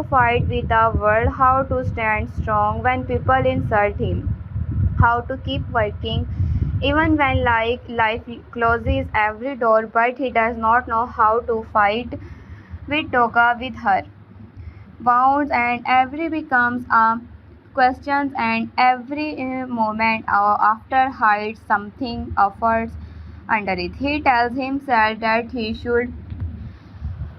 fight with the world, how to stand strong when people insult him, how to keep working even when life closes every door, but he does not know how to fight with Toga with her wounds, and every becomes a question, and every moment after hides something offers under it. He tells himself that he should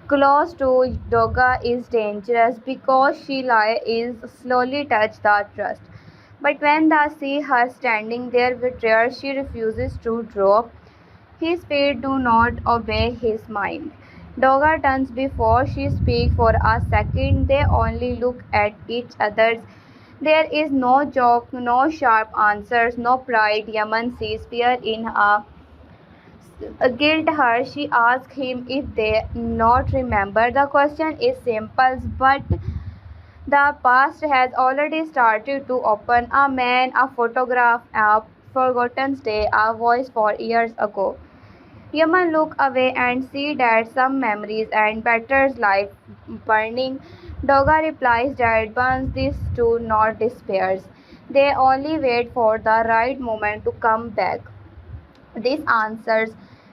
close to Doga is dangerous because she is slowly touch the trust. But when they see her standing there with tears, she refuses to drop. His feet do not obey his mind. Doga turns before she speaks for a second. They only look at each other. There is no joke, no sharp answers, no pride. Yaman sees fear in her guilt her. She asks him if they not remember. The question is simple, but the past has already started to open. A man, a photograph, a forgotten day, a voice for years ago. Yaman look away and see that some memories and Petter's life burning. Doga replies that burns these two not despairs. They only wait for the right moment to come back. These answers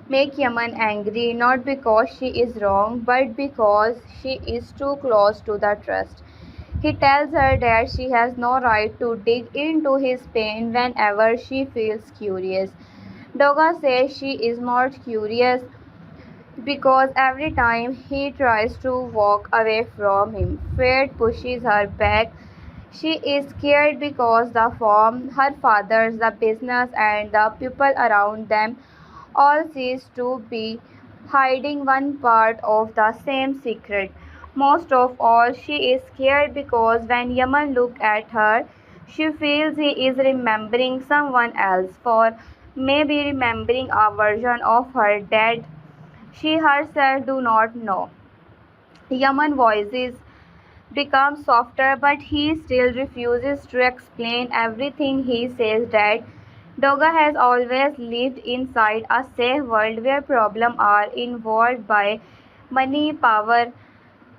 make Yaman angry not because she is wrong but because she is too close to the trust. He tells her that she has no right to dig into his pain whenever she feels curious. Doga says she is not curious because every time he tries to walk away from him, fate pushes her back. She is scared because the farm, her father's, the business, and the people around them all seems to be hiding one part of the same secret. Most of all, she is scared because when Yaman looks at her, she feels he is remembering someone else, for maybe remembering a version of her that she herself do not know. Yaman voices become softer, but he still refuses to explain everything. He says that Doga has always lived inside a safe world where problems are involved by money, power,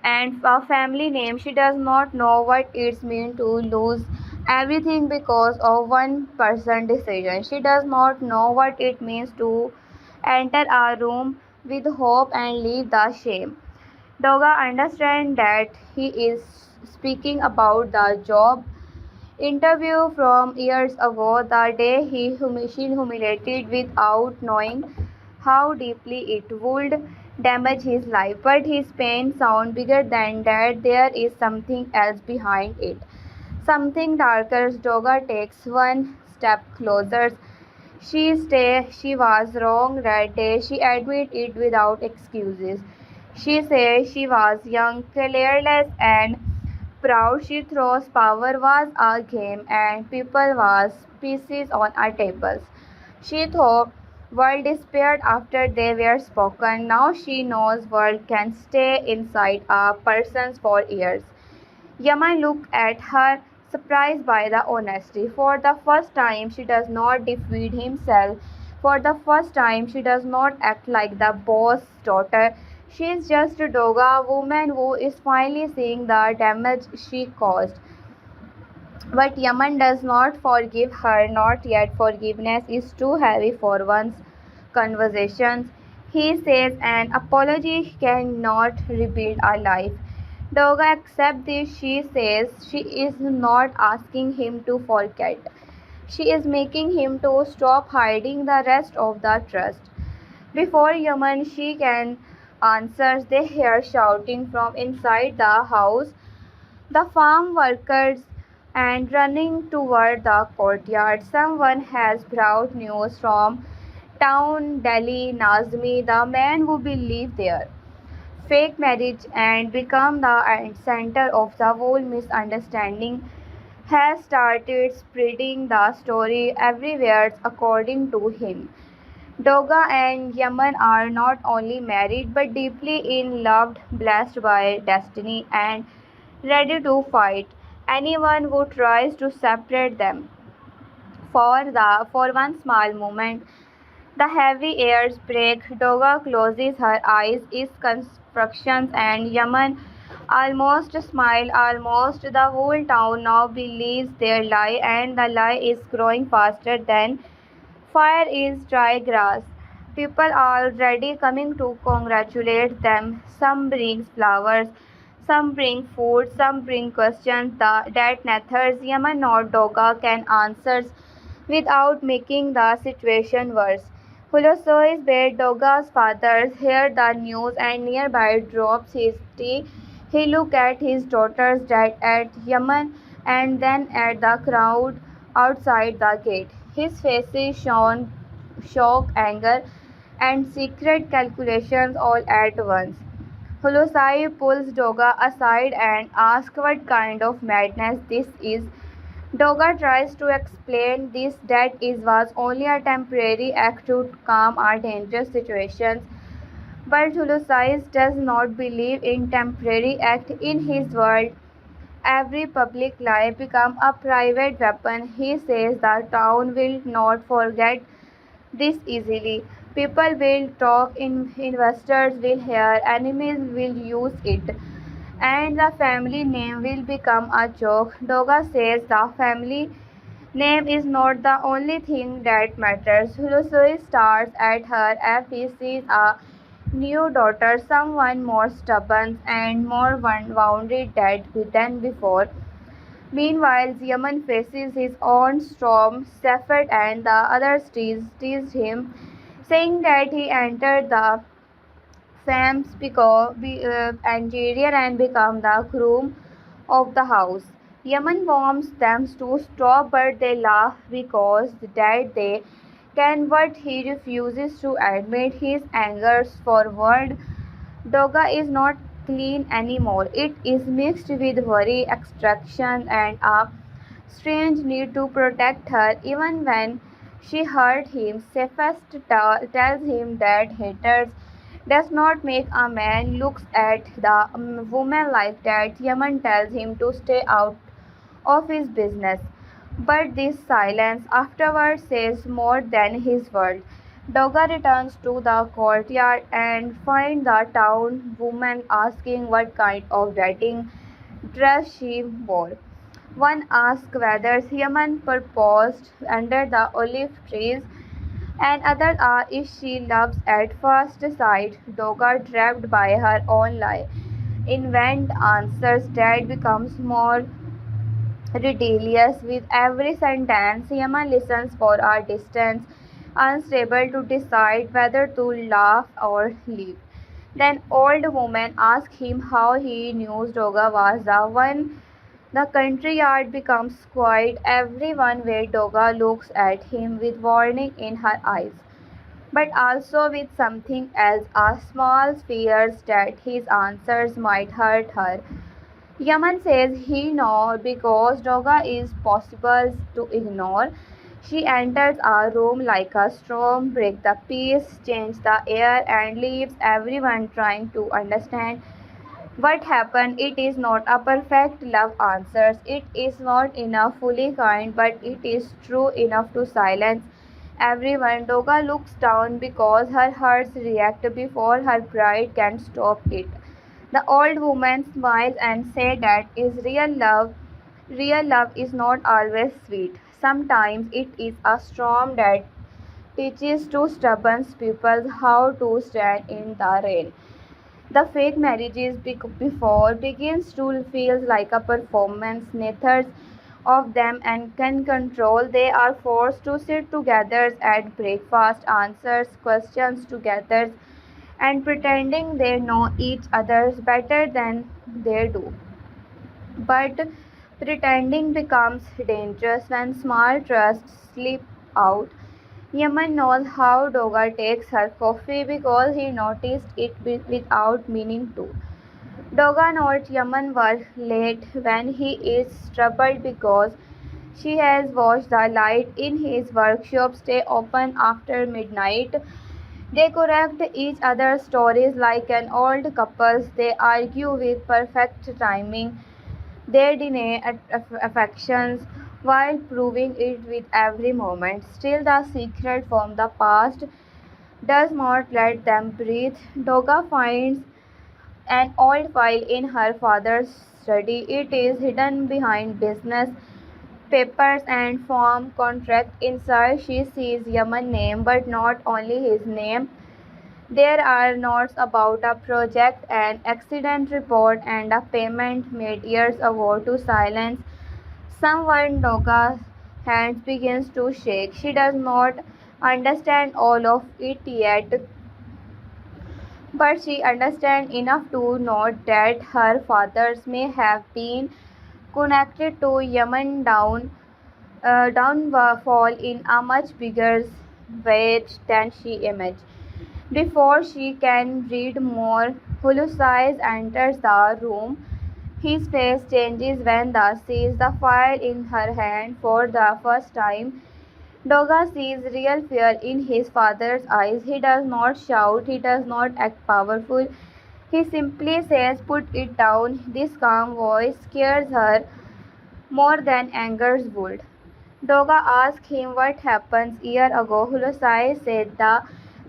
and a family name. She does not know what it means to lose everything because of one person's decision. She does not know what it means to enter a room with hope and leave the shame. Doga understands that he is speaking about the job interview from years ago, the day she humiliated without knowing how deeply it would damage his life. But his pain sounds bigger than that. There is something else behind it. Something darker. Doga takes one step closer. She was wrong that day. She admits it without excuses. She says she was young, careless, and proud. She thought power was a game and people was pieces on our tables. She thought world disappeared after they were spoken. Now she knows world can stay inside a person for years. Yaman looked at her, surprised by the honesty. For the first time, she does not defeat himself. For the first time, she does not act like the boss' daughter. She is just a Doga woman who is finally seeing the damage she caused. But Yaman does not forgive her, not yet. Forgiveness is too heavy for one's conversations. He says an apology cannot rebuild a life. Doga accepts this. She says she is not asking him to forget. She is making him to stop hiding the rest of the trust. Before Yaman she can answer, they hear shouting from inside the house. The farm workers and running toward the courtyard. Someone has brought news from town. Delhi Nazmi, the man who believed there fake marriage and become the center of the whole misunderstanding, has started spreading the story everywhere. According to him, Doga and Yaman are not only married but deeply in love, blessed by destiny, and ready to fight anyone who tries to separate them. For one small moment, the heavy airs break. Doga closes her eyes, is constructions, and Yaman almost smile, almost the whole town now believes their lie, and the lie is growing faster than fire is dry grass. People are already coming to congratulate them. Some bring flowers, some bring food, some bring questions that neither Yaman nor Doga can answer without making the situation worse. Huluso's bed, Doga's father heard the news and nearby drops his tea. He looked at his daughter's dad, at Yaman, and then at the crowd outside the gate. His face shone shock, anger, and secret calculations all at once. Holosai pulls Doga aside and asks what kind of madness this is. Doga tries to explain this that it was only a temporary act to calm our dangerous situations, but Holosai does not believe in temporary act. In his world, every public lie becomes a private weapon. He says the town will not forget this easily. People will talk, investors will hear, enemies will use it, and the family name will become a joke. Doga says the family name is not the only thing that matters. Lusui starts at her if he sees a new daughter, someone more stubborn and more wounded than before. Meanwhile, Yemen faces his own storm. Safed and the others teased him, saying that he entered the fame's interior and become the groom of the house. Yemen wants them to stop, but they laugh because that they can. What he refuses to admit his angers forward. Doga is not clean anymore. It is mixed with worry, extraction, and a strange need to protect her. Even when she hurt him, Cephas tells him that haters does not make a man. Looks at the woman like that. Yaman tells him to stay out of his business. But this silence afterwards says more than his words. Doga returns to the courtyard and finds the town woman asking what kind of wedding dress she wore. One asks whether Yaman proposed under the olive trees, and others are if she loves at first sight. Doga, trapped by her own lie, invent answers that becomes more ridiculous with every sentence. Yaman listens for a distance, unstable to decide whether to laugh or leave. Then old woman asks him how he knew Doga was the one. The country yard becomes quiet. Everyone where Doga looks at him with warning in her eyes, but also with something else, a small fears that his answers might hurt her. Yaman says he knows because Doga is possible to ignore. She enters a room like a storm, breaks the peace, changes the air, and leaves everyone trying to understand what happened. It is not a perfect love answers. It is not enough fully kind, but it is true enough to silence everyone. Doga looks down because her heart reacts before her pride can stop it. The old woman smiles and says that is real love. Real love is not always sweet. Sometimes it is a storm that teaches two stubborn people how to stand in the rain. The fake marriages before begins to feel like a performance. Neither of them and can control. They are forced to sit together at breakfast, answers questions together, and pretending they know each other better than they do. But pretending becomes dangerous when small trusts slip out. Yaman knows how Doga takes her coffee because he noticed it without meaning to. Doga knows Yaman was late when he is troubled because she has watched the light in his workshop stay open after midnight. They correct each other's stories like an old couple. They argue with perfect timing. They deny affections while proving it with every moment. Still, the secret from the past does not let them breathe. Doga finds an old file in her father's study. It is hidden behind business papers and farm contract. Inside she sees Yaman's name, but not only his name. There are notes about a project, an accident report, and a payment made years ago to silence someone. Doga's hands begins to shake. She does not understand all of it yet, but she understands enough to note that her fathers may have been connected to Yemen downfall in a much bigger way than she imagined. Before she can read more, Hulusize enters the room. His face changes when he sees the file in her hand for the first time. Doga sees real fear in his father's eyes. He does not shout, he does not act powerful. He simply says, "Put it down." This calm voice scares her more than anger would. Doga asks him what happened year ago. Hulusai said the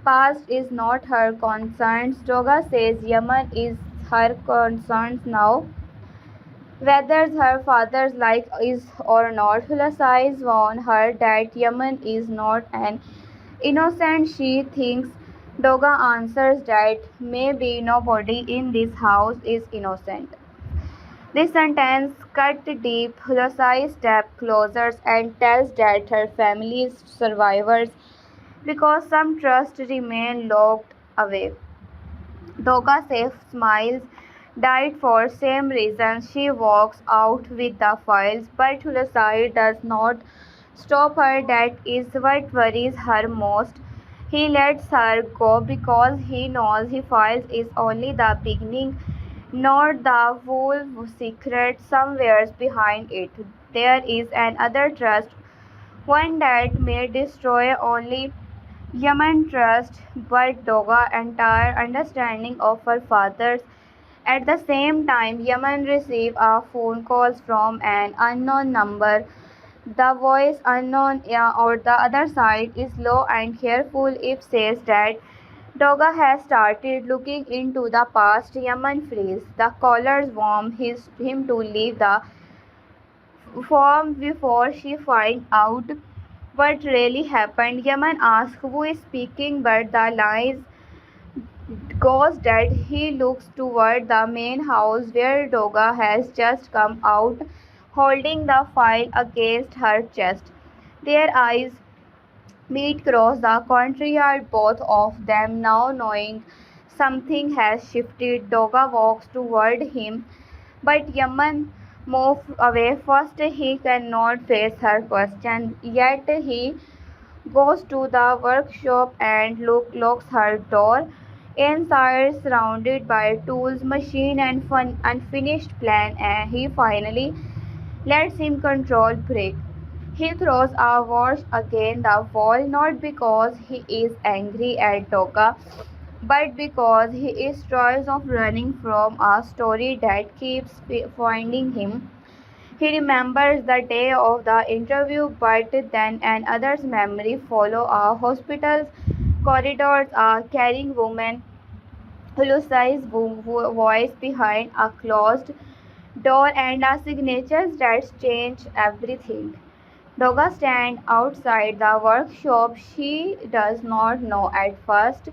past is not her concern. Doga says Yemen is her concern now, whether her father's like is or not. Hulusai warns her that Yemen is not an innocent. She thinks. Doga answers that maybe nobody in this house is innocent. This sentence cut deep. Hulasai steps closer and tells that her family is survivors because some trust remain locked away. Doga safe smiles, died for same reason. She walks out with the files, but Hulasai does not stop her. That is what worries her most. He lets her go because he knows his files is only the beginning, not the whole secret. Somewhere behind it, there is another trust, one that may destroy only Yemen trust, but Doga entire understanding of her father's. At the same time, Yemen received a phone calls from an unknown number. The voice unknown or the other side is low and careful. It says that Doga has started looking into the past. Yemen frees. The callers warn him to leave the farm before she finds out what really happened. Yemen asks who is speaking, but the line goes dead. He looks toward the main house where Doga has just come out, holding the file against her chest. Their eyes meet across the courtyard, both of them now knowing something has shifted. Doga walks toward him, but Yaman moves away first. He cannot face her question, yet he goes to the workshop and locks her door. Inside, surrounded by tools, machine, and unfinished plan, and he finally lets him control break. He throws a watch against the wall, not because he is angry at Doga, but because he is tired of running from a story that keeps finding him. He remembers the day of the interview, but then another's memory follows a hospital's corridors, a caring woman, Lucy's voice behind a closed door, and a signature that changed everything. Doga stands outside the workshop. She does not know at first.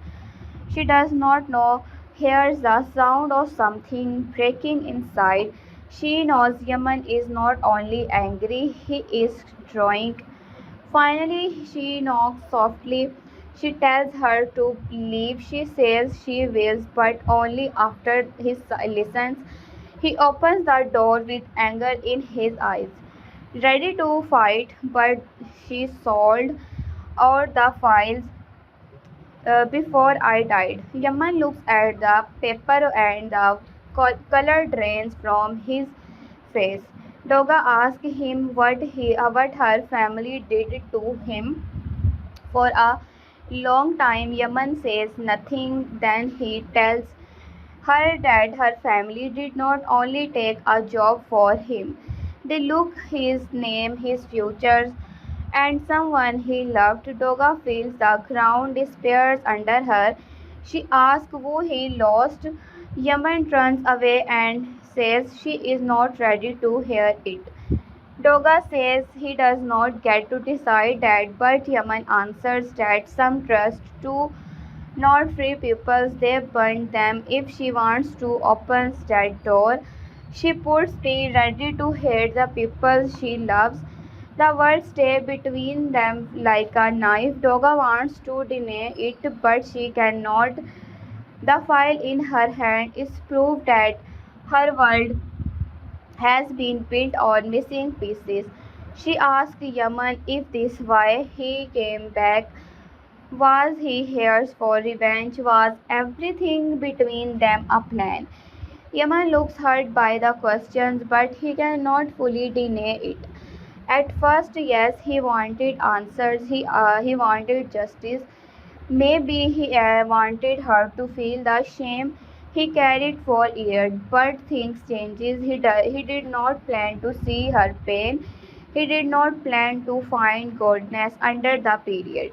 She does not know. Hears the sound of something breaking inside. She knows Yaman is not only angry, he is drawing. Finally, she knocks softly. She tells her to leave. She says she will, but only after he listens. He opens the door with anger in his eyes, ready to fight, but she sold out the files before I died. Yaman looks at the paper and the color drains from his face. Doga asks him what her family did to him. For a long time, Yaman says nothing. Then he tells her that her family did not only take a job for him, they look his name, his futures, and someone he loved. Doga feels the ground despairs under her. She asks who he lost. Yaman turns away and says she is not ready to hear it. Doga says he does not get to decide that, but Yaman answers that some trust to not free peoples, they burn them. If she wants to open that door, she puts be ready to hate the people she loves. The words stay between them like a knife. Doga wants to deny it, but she cannot. The file in her hand is proof that her world has been built on missing pieces. She asked Yaman if this why he came back. Was he here for revenge? Was everything between them a plan? Yaman looks hurt by the questions, but he cannot fully deny it. At first, yes, he wanted answers, he wanted justice. Maybe he wanted her to feel the shame he carried for years, but things changes. He did not plan to see her pain. He did not plan to find goodness under the period.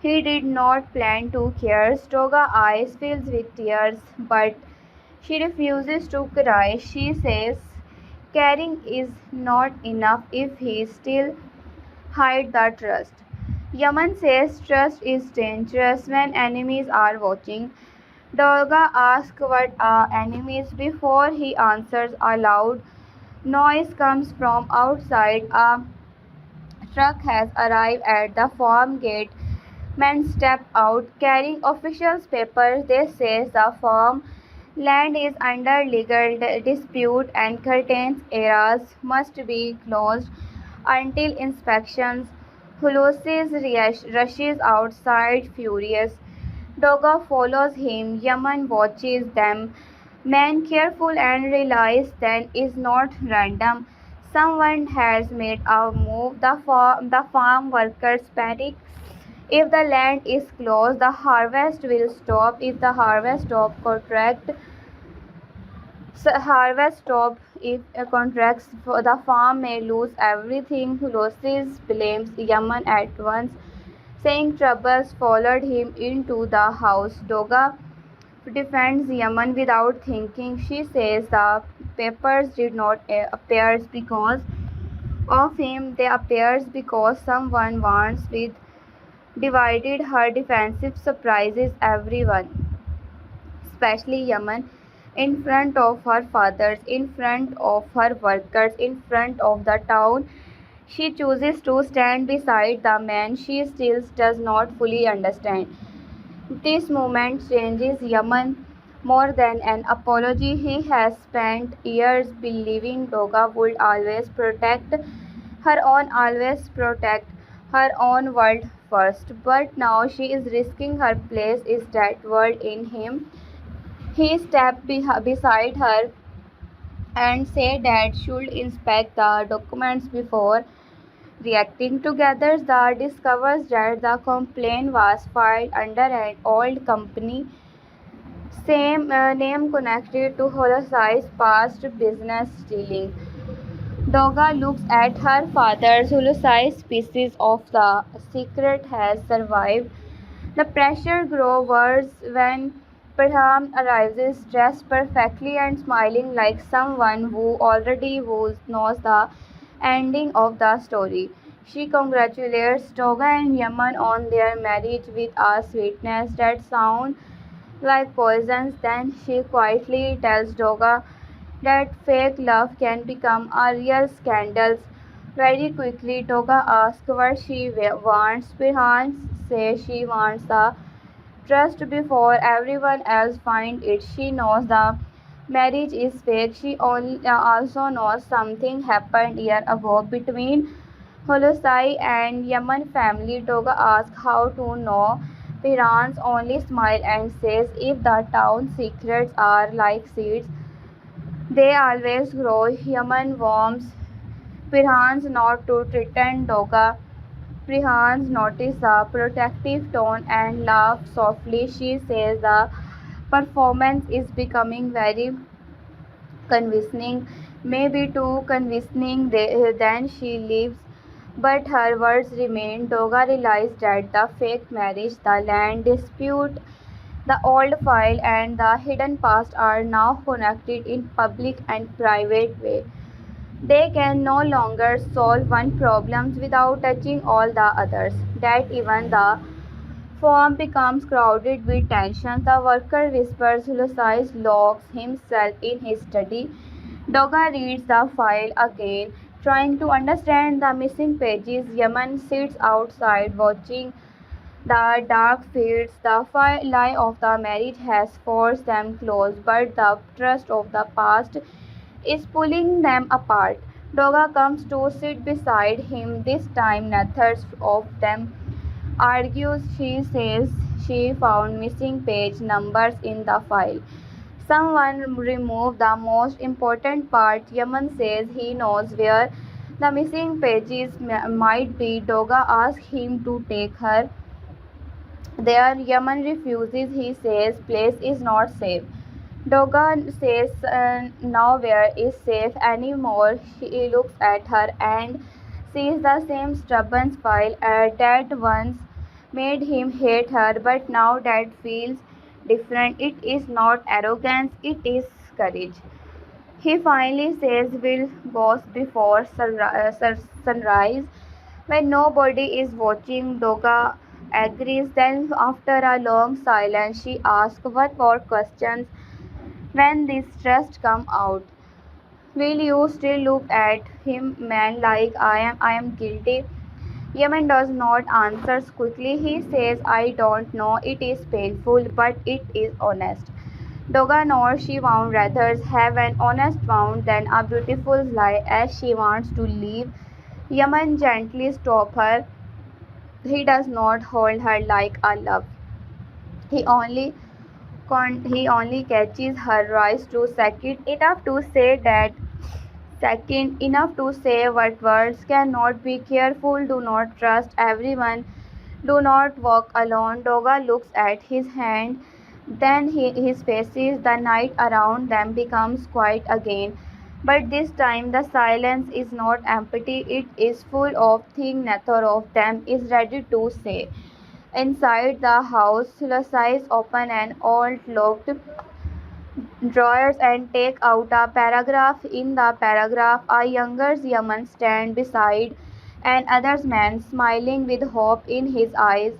He did not plan to care. Stoga eyes fills with tears, but she refuses to cry. She says caring is not enough if he still hide the trust. Yaman says trust is dangerous when enemies are watching. Dolga asks what are enemies before he answers aloud. Noise comes from outside. A truck has arrived at the farm gate. Men step out carrying official papers. They say the farm land is under legal dispute and curtains areas must be closed until inspections. Hulusi rushes outside furious. Doga follows him. Yaman watches them. Man careful and realize then is not random. Someone has made a move. The farm workers panic. If the land is closed, the harvest will stop. If the harvest stop. If a contracts for the farm may lose everything. Losses blames Yaman at once, saying troubles followed him into the house. Doga defends Yaman without thinking. She says the papers did not appear because of him. They appears because someone wants with divided. Her defensive surprises everyone, especially Yaman, in front of her fathers, in front of her workers, in front of the town. She chooses to stand beside the man she still does not fully understand. This moment changes Yaman more than an apology. He has spent years believing Doga would always always protect her own world first. But now she is risking her place is that world in him. He stepped beside her and said that should inspect the documents before reacting. Together, the discovers that the complaint was filed under an old company, same name connected to Holosai's past business dealing. Doga looks at her father's Holosai's pieces of the secret has survived. The pressure grows worse when Parham arrives dressed perfectly and smiling like someone who already knows the ending of the story. She congratulates Doga and Yaman on their marriage with a sweetness that sounds like poison. Then she quietly tells Doga that fake love can become a real scandal very quickly. Doga asks what she wants. Pirhan says she wants the trust before everyone else finds it. She knows the marriage is fake. She also knows something happened year ago between Holosai and Yaman family. Doga asks how to know. Pirans only smile and says if the town secrets are like seeds, they always grow. Yaman warms Pirhans not to threaten Doga. Pirhans notices the protective tone and laughs softly. She says the performance is becoming very convincing, maybe too convincing. Then she leaves, but her words remain. Doga realized that the fake marriage, the land dispute, The old file and the hidden past are now connected in public and private way. They can no longer solve one problem without touching all the others. That even the form becomes crowded with tension. The worker whispers, Lucius locks himself in his study. Doga reads the file again, trying to understand the missing pages. Yaman sits outside watching the dark fields. The lie of the marriage has forced them close, but the trust of the past is pulling them apart. Doga comes to sit beside him. This time, neither of them argues. She says she found missing page numbers in the file. Someone removed the most important part. Yaman says he knows where the missing pages might be. Doga asks him to take her there. Yaman refuses. He says place is not safe. Dogan says nowhere is safe anymore. He looks at her and sees the same stubborn smile that once made him hate her, but now that feels different. It is not arrogance, it is courage. He finally says we'll go before sunrise. When nobody is watching, Doga agrees. Then, after a long silence, she asks one more question. When this trust come out, will you still look at him, man, like I am guilty? Yemen does not answer quickly. He says, I don't know. It is painful, but it is honest. Doga knows she would rather have an honest wound than a beautiful lie. As she wants to leave, Yemen gently stops her. He does not hold her like a love. He only he only catches her eyes 2 seconds, enough to say that second, enough to say what words cannot. Be careful, do not trust everyone, do not walk alone. Doga looks at his hand, then his faces. The night around them becomes quiet again. But this time the silence is not empty, it is full of things neither of them is ready to say. Inside the house, Lucius opens an old locked drawers and take out a paragraph. In the paragraph, a younger Yaman stands beside another man, smiling with hope in his eyes.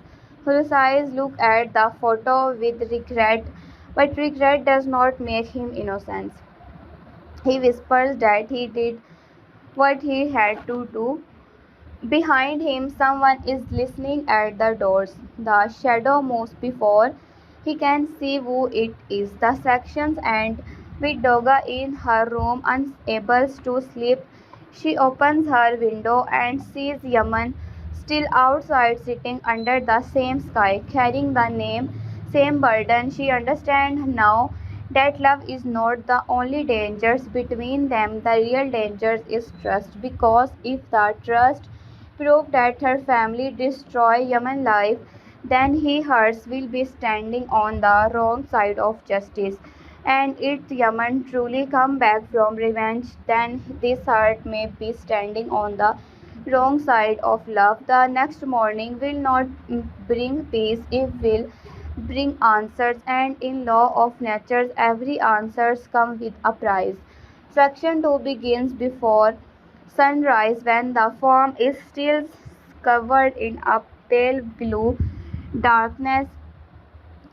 Lucius looks at the photo with regret, but regret does not make him innocent. He whispers that he did what he had to do. Behind him, someone is listening at the doors. The shadow moves before he can see who it is. The sections end with Doga in her room, unable to sleep. She opens her window and sees Yaman still outside, sitting under the same sky, carrying the same burden. She understands now that love is not the only danger between them. The real danger is trust, because if the trust proved that her family destroyed Yemen's life, then he hers will be standing on the wrong side of justice. And if Yemen truly come back from revenge, then this heart may be standing on the wrong side of love. The next morning will not bring peace, it will bring answers, and in law of nature every answers come with a price. Section 2 begins before sunrise when the farm is still covered in a pale blue darkness.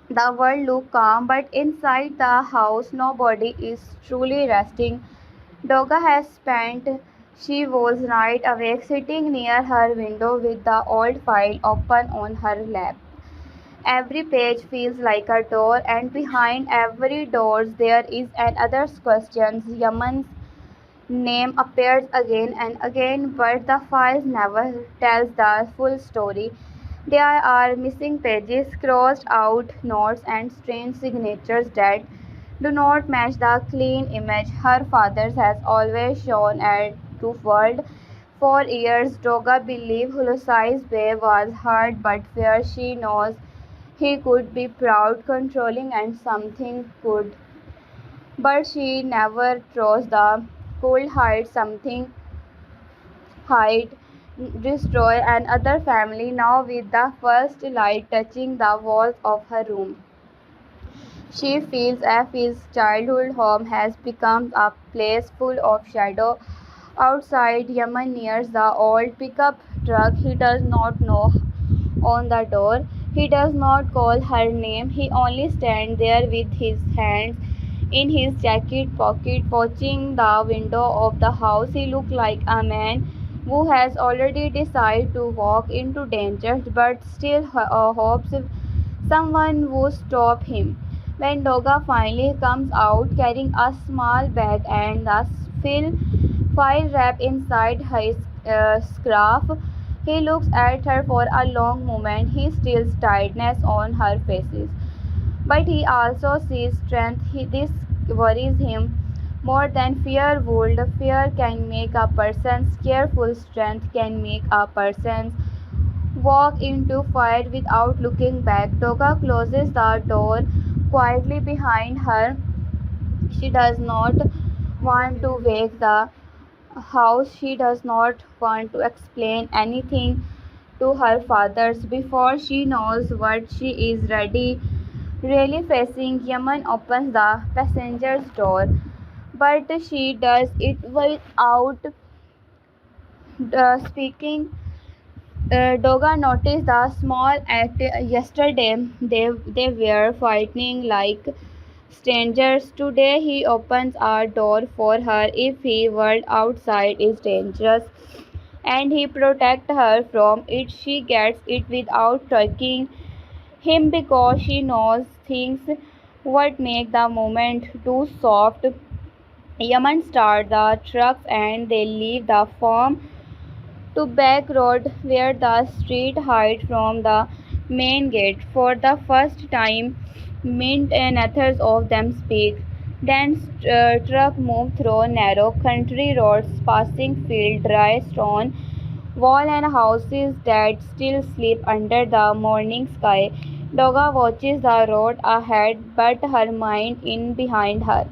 The world looks calm, but inside the house nobody is truly resting. Doga has spent she was night awake, sitting near her window with the old file open on her lap. Every page feels like a door, and behind every door there is another question. Yaman's name appears again and again, but the files never tells the full story. There are missing pages, crossed out notes, and strange signatures that do not match the clean image her father has always shown at the world. For years, Doga believed Hulusi's way was hard but fair. She knows he could be proud, controlling, and something good. But she never chose the cold hide something hide destroy another family. Now with the first light touching the walls of her room, She feels as if his childhood home has become a place full of shadow. Outside, Yaman nears the old pickup truck. He does not knock on the door. He does not call her name. He only stands there with his hands in his jacket pocket, watching the window of the house. He looks like a man who has already decided to walk into danger but still hopes someone would stop him. When Doga finally comes out carrying a small bag and the file wrapped inside his scarf, he looks at her for a long moment. He feels tiredness on her face, but he also sees strength. This worries him more than fear would. Fear can make a person careful, strength can make a person walk into fire without looking back. Doga closes the door quietly behind her. She does not want to wake the house. She does not want to explain anything to her fathers before she knows what she is ready. Really facing Yaman opens the passenger's door, but she does it without speaking. Doga noticed the small act yesterday. They were fighting like strangers. Today he opens a door for her if the world outside is dangerous and he protects her from it. She gets it without talking him because she knows things would make the moment too soft. Yaman start the trucks and they leave the farm to back road where the street hides from the main gate. For the first time, Mint and others of them speak. Then truck move through narrow country roads, passing field, dry stone wall and houses that still sleep under the morning sky. Doga watches the road ahead, but her mind in behind her.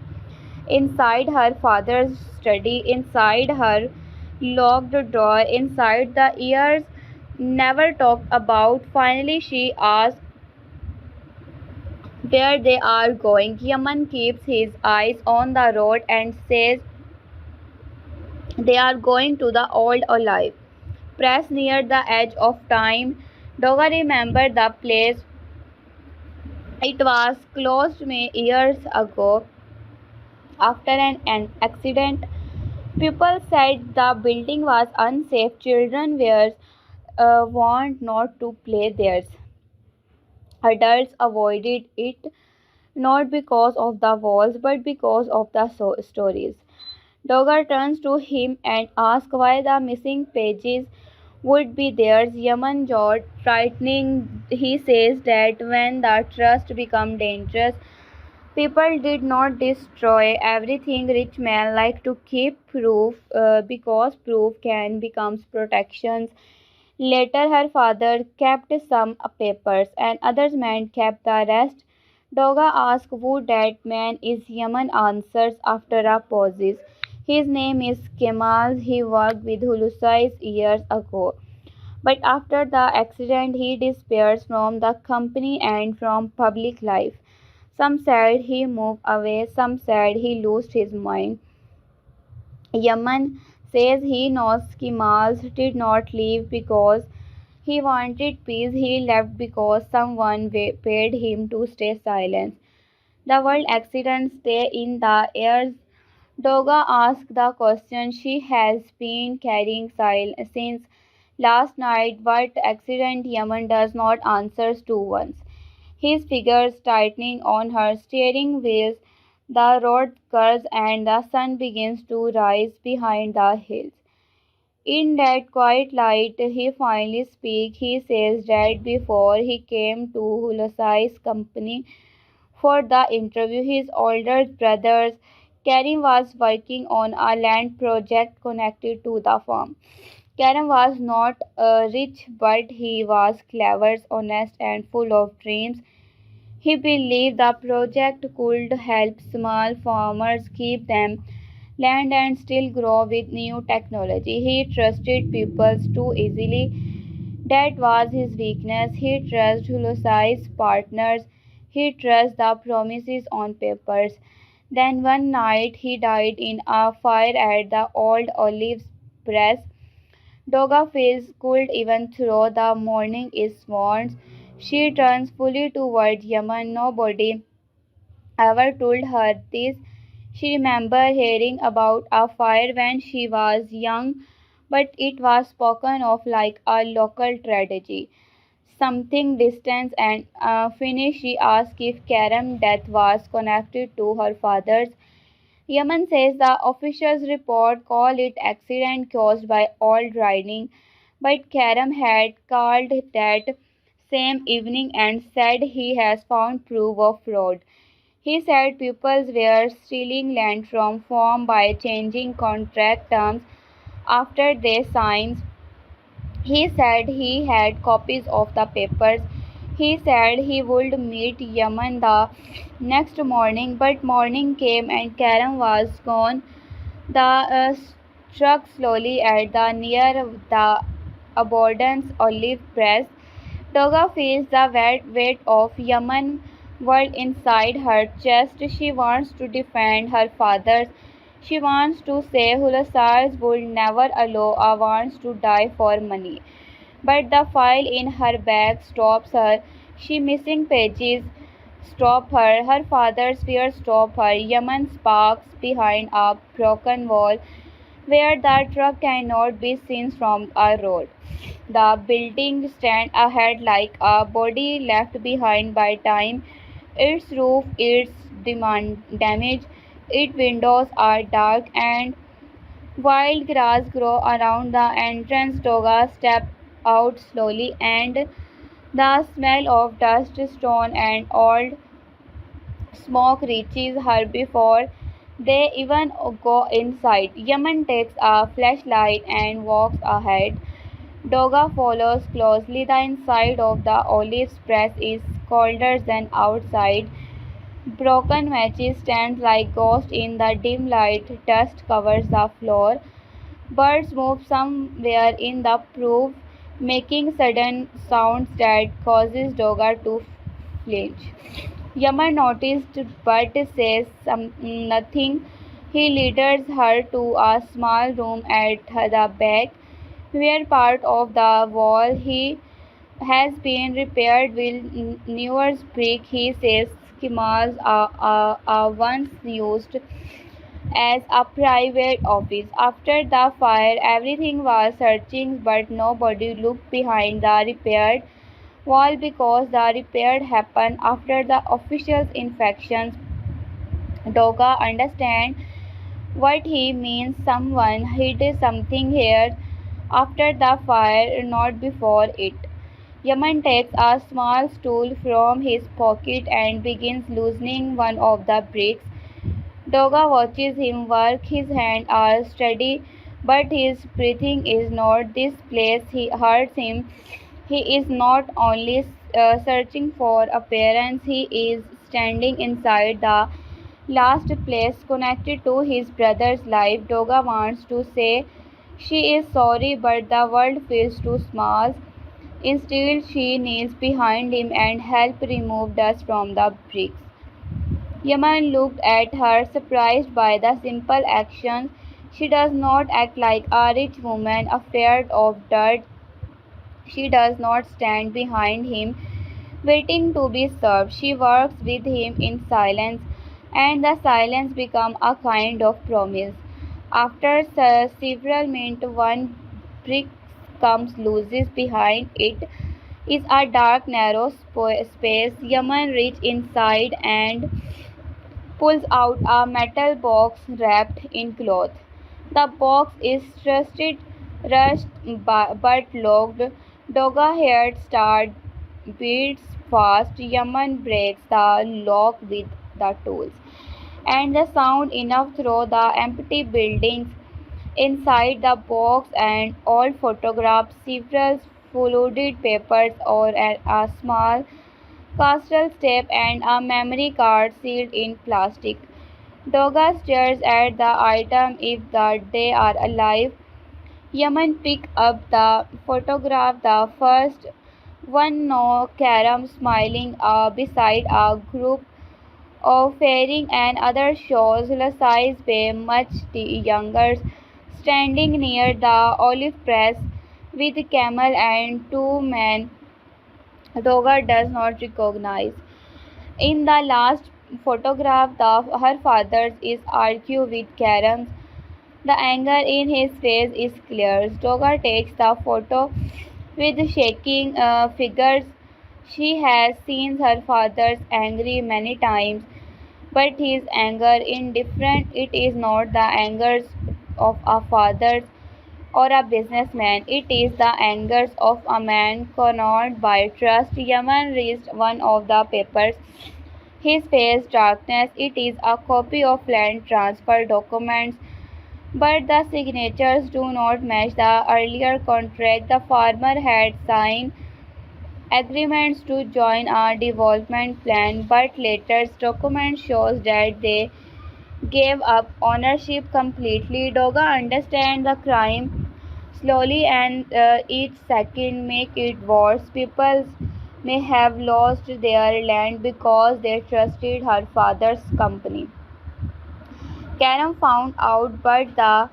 Inside her father's study, inside her locked drawer, inside the ears never talked about. Finally, she asks where they are going. Yaman keeps his eyes on the road and says they are going to the old alive. Pressed near the edge of time, Doga remembered the place. It was closed me years ago after an accident. People said the building was unsafe. Children were warned not to play there. Adults avoided it not because of the walls but because of the stories. Dogger turns to him and asks why the missing pages would be theirs. Yaman Jot, frightening, he says that when the trust becomes dangerous, people did not destroy everything. Rich men like to keep proof because proof can become protections. Later, her father kept some papers, and other men kept the rest. Doga asks who that man is. Yaman answers after a pause. His name is Kemal. He worked with Hulusais years ago. But after the accident, he disappears from the company and from public life. Some said he moved away, some said he lost his mind. Yaman says he knows Kemal did not leave because he wanted peace. He left because someone paid him to stay silent. The world accidents stay in the air. Doga asks the question she has been carrying since last night. What accident? Yaman does not answer to once. His fingers tightening on her steering wheels. The road curves and the sun begins to rise behind the hills. In that quiet light, he finally speaks. He says that before he came to Hulasai's company for the interview, his older brother Karim was working on a land project connected to the farm. Karim was not rich, but he was clever, honest, and full of dreams. He believed the project could help small farmers keep them land and still grow with new technology. He trusted people too easily. That was his weakness. He trusted Hulusai's partners. He trusts the promises on papers. Then one night he died in a fire at the old olive press. Doga feels cold even though the morning is warm. She turns fully toward Yaman. Nobody ever told her this. She remembers hearing about a fire when she was young, but it was spoken of like a local tragedy. Something distant and finished. She asked if Karam's death was connected to her father's. Yemen says the officials report call it accident caused by oil riding, but Karam had called that same evening and said he has found proof of fraud. He said people were stealing land from farm by changing contract terms after they signed. He said he had copies of the papers. He said he would meet Yaman the next morning, but morning came and Karam was gone. The struck slowly at the near the abundance olive press. Toga feels the weight of Yaman world inside her chest. She wants to defend her father. She wants to say Hulasars would never allow a wants to die for money. But the file in her bag stops her. She missing pages stop her. Her father's fear stop her. Yaman sparks behind a broken wall where the truck cannot be seen from a road. The building stands ahead like a body left behind by time. Its roof is damaged, its windows are dark, and wild grass grows around the entrance. Toga steps out slowly, and the smell of dust, stone, and old smoke reaches her before they even go inside. Yaman takes a flashlight and walks ahead. Doga follows closely. The inside of the olive press is colder than outside. Broken matches stand like ghosts in the dim light. Dust covers the floor. Birds move somewhere in the roof, making sudden sounds that causes Doga to flinch. Yaman noticed but says nothing. He leads her to a small room at the back, where part of the wall he has been repaired with newer brick. He says schemas are once used as a private office. After the fire, everything was searching, but nobody looked behind the repaired wall because the repair happened after the official's inspections. Doga understands what he means. Someone hid something here after the fire, not before it. Yaman takes a small stool from his pocket and begins loosening one of the bricks. Doga watches him work. His hands are steady, but his breathing is not. This place he hurts him. He is not only searching for appearance, he is standing inside the last place connected to his brother's life. Doga wants to say she is sorry, but the world feels too small. Instead, she kneels behind him and helps remove dust from the bricks. Yaman looked at her, surprised by the simple action. She does not act like a rich woman afraid of dirt. She does not stand behind him, waiting to be served. She works with him in silence, and the silence becomes a kind of promise. After several minutes, one brick comes loose. Behind it is a dark, narrow space. Yaman reaches inside and pulls out a metal box wrapped in cloth. The box is rushed but locked. Doga head start beats fast. Yaman breaks the lock with the tools, and the sound enough through the empty buildings. Inside the box and all photographs, several folded papers or a small castle tape and a memory card sealed in plastic. Doga stares at the item if they are alive. Yaman picked up the photograph, the first One no carom smiling beside a group of faring and other shows Lasai's Bay much younger, standing near the olive press with camel and two men Doga does not recognize. In the last photograph, her father is argue with Karam. The anger in his face is clear. Doga takes the photo with shaking figures. She has seen her father's angry many times, but his anger indifferent. It is not the anger of a father or a businessman. It is the anger of a man cornered by trust. Yaman raised one of the papers. His face darkness. It is a copy of land transfer documents, but the signatures do not match the earlier contract. The farmer had signed agreements to join a development plan, but later document shows that they gave up ownership completely. Doga understands the crime slowly, and each second make it worse. People may have lost their land because they trusted her father's company. Karam found out, but the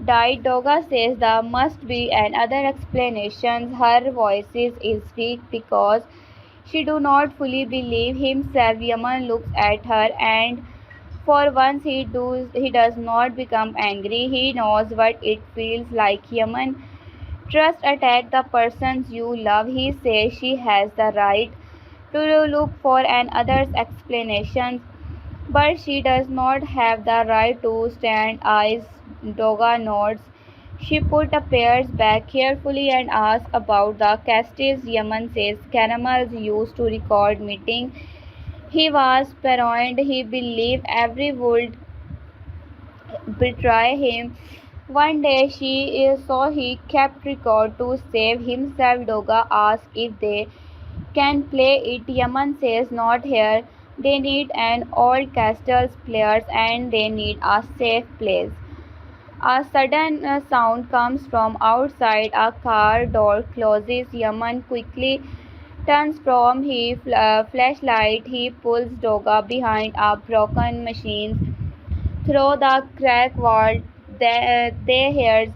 died Doga says there must be another explanation. Her voice is weak because she do not fully believe himself. Yaman looks at her and for once he does not become angry. He knows what it feels like. Yaman, trust attack the persons you love. He says she has the right to look for another's explanation, but she does not have the right to stand eyes. Doga nods. She put the pears back carefully and asks about the castes. Yaman says Caramels used to record meeting. He was paranoid. He believed every would betray him. One day she saw he kept record to save himself. Doga asks if they can play it. Yaman says not here. They need an old castle's players and they need a safe place. A sudden sound comes from outside. A car door closes. Yaman quickly turns from his flashlight. He pulls Doga behind a broken machine. Through the crack wall, they hear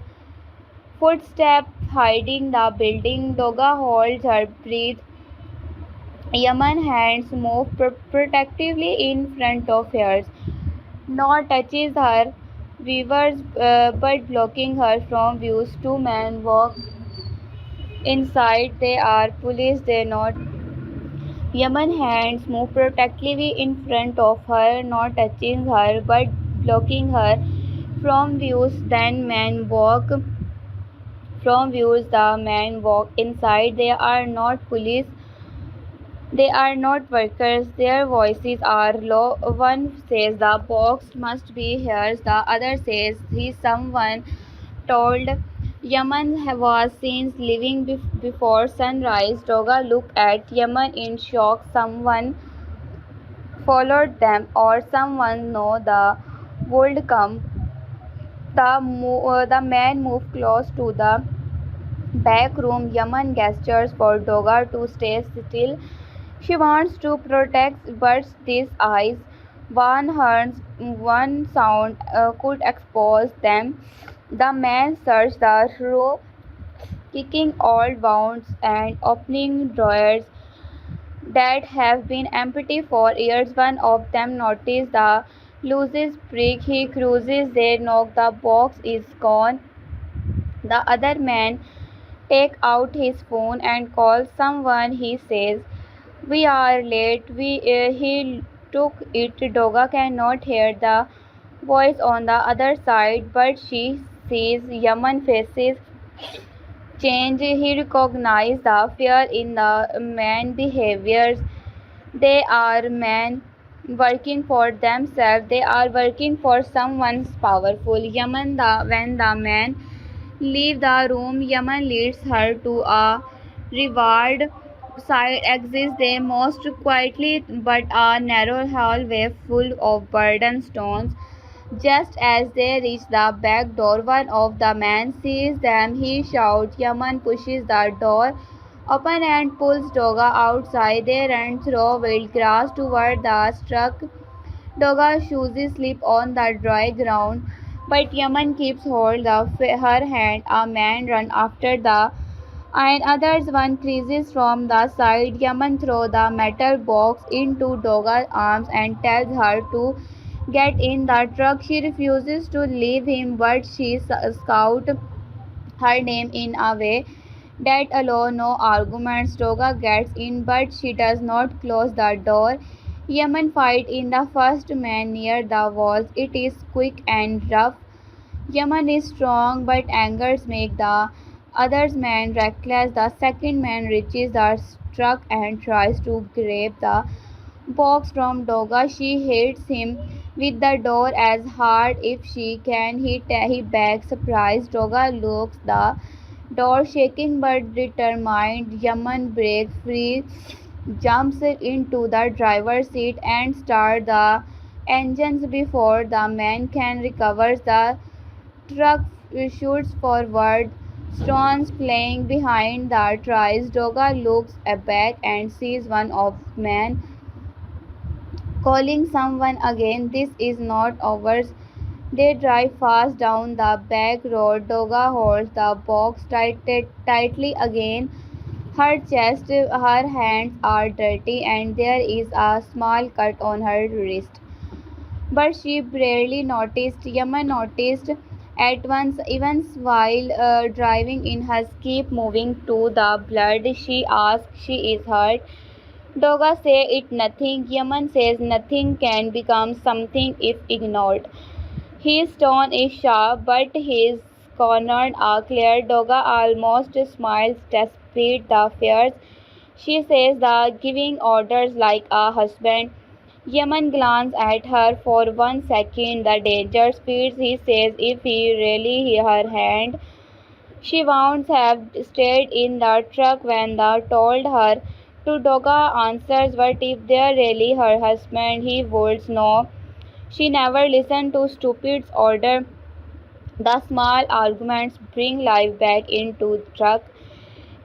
footsteps hiding the building. Doga holds her breath. Yaman hands move protectively in front of hers, not touches her weavers but blocking her from views. Two men walk inside. They are police. They not. Yaman hands move protectively in front of her, not touching her but blocking her from views. Then men walk from views. The men walk inside. They are not police. They are not workers. Their voices are low. One says the box must be here. The other says he someone told. Yaman was seen leaving before sunrise. Doga looked at Yaman in shock. Someone followed them, or someone know the would come. The man moved close to the back room. Yaman gestures for Doga to stay still. She wants to protect, but these eyes, one horns, one sound could expose them. The man searched the room, kicking old wounds and opening drawers that have been empty for years. One of them noticed the loosest brick. He cruises there, knock, the box is gone. The other man takes out his phone and calls someone. He says, "We are late." He took it. Doga cannot hear the voice on the other side, but she sees Yaman faces change. He recognizes the fear in the man behaviors. They are men working for themselves. They are working for someone powerful. When the man leave the room, Yaman leads her to a reward side exit. They most quietly but a narrow hallway full of burden stones. Just as they reach the back door, one of the men sees them. He shouts. Yaman pushes the door open and pulls Doga outside. They run through wild grass toward the truck. Doga's shoes slip on the dry ground, but Yaman keeps hold of her hand. A man runs after the and others one creases from the side. Yaman throws the metal box into Doga's arms and tells her to get in the truck. She refuses to leave him, but she shouts her name in a way that allows no arguments. Doga gets in, but she does not close the door. Yaman fight in the first man near the walls. It is quick and rough. Yaman is strong, but angers make the other man reckless. The second man reaches the truck and tries to grab the box from Doga. She hits him with the door as hard if she can. He backs surprised. Doga looks the door shaking but determined. Yaman breaks free, jumps into the driver's seat and starts the engines before the man can recover. The truck shoots forward, stones playing behind the tires. Doga looks back and sees one of men calling someone again. This is not ours. They drive fast down the back road. Doga holds the box tightly again. Her chest, her hands are dirty, and there is a small cut on her wrist. But she barely noticed. Yaman noticed at once, even while driving in her keep moving to the blood. She asks, she is hurt. Doga says it nothing. Yaman says nothing can become something if ignored. His tone is sharp, but his corners are clear. Doga almost smiles despite the fears. She says that giving orders like a husband. Yaman glances at her for 1 second. The danger speeds. He says if he really her hand, she won't have stayed in the truck when they told her to. Doga answers, but if they're really her husband, he would know. She never listened to stupid orders. The small arguments bring life back into the truck.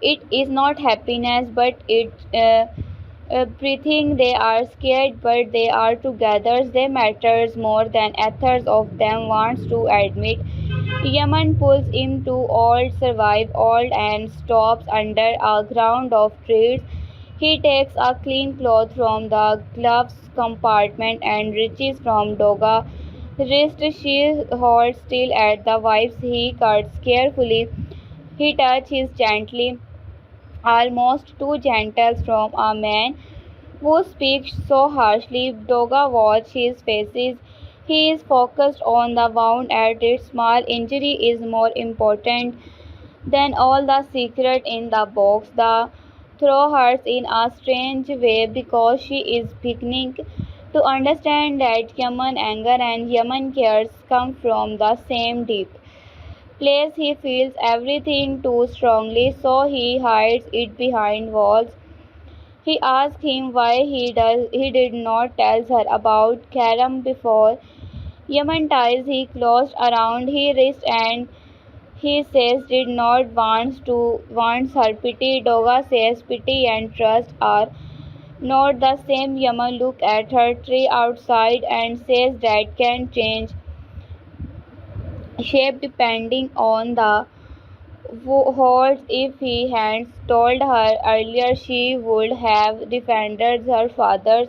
It is not happiness, but breathing. They are scared, but they are together. They matters more than either of them wants to admit. Yaman pulls him to All, survive All, and stops under a ground of trees. He takes a clean cloth from the gloves compartment and reaches from Doga's wrist. She holds still at the wipes. He cuts carefully. He touches gently, almost too gentle from a man who speaks so harshly. Doga watches his faces. He is focused on the wound at its small injury is more important than all the secret in the box. The throw hurts in a strange way because she is beginning to understand that Yaman anger and Yaman cares come from the same deep place. He feels everything too strongly, so he hides it behind walls. He asks him why he did not tell her about Karam before. Yaman ties he closed around his wrist and he says did not wants her pity. Doga says pity and trust are not the same. Yaman look at her tree outside and says that can change shape depending on the holds. If he had told her earlier, she would have defended her father.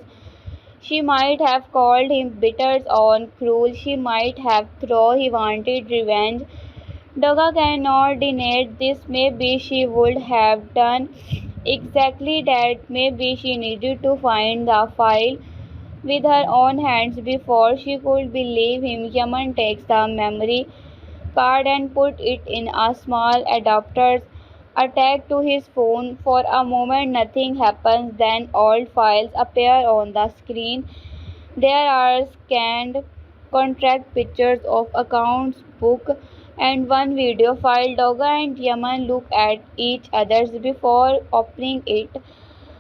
She might have called him bitter or cruel. She might have thought he wanted revenge. Doga cannot deny this. Maybe she would have done exactly that. Maybe she needed to find the file with her own hands before she could believe him. Yaman takes the memory card and put it in a small adapter attached to his phone. For a moment nothing happens, then all files appear on the screen. There are scanned contract pictures of accounts, book, and one video file. Doga and Yaman look at each other before opening it.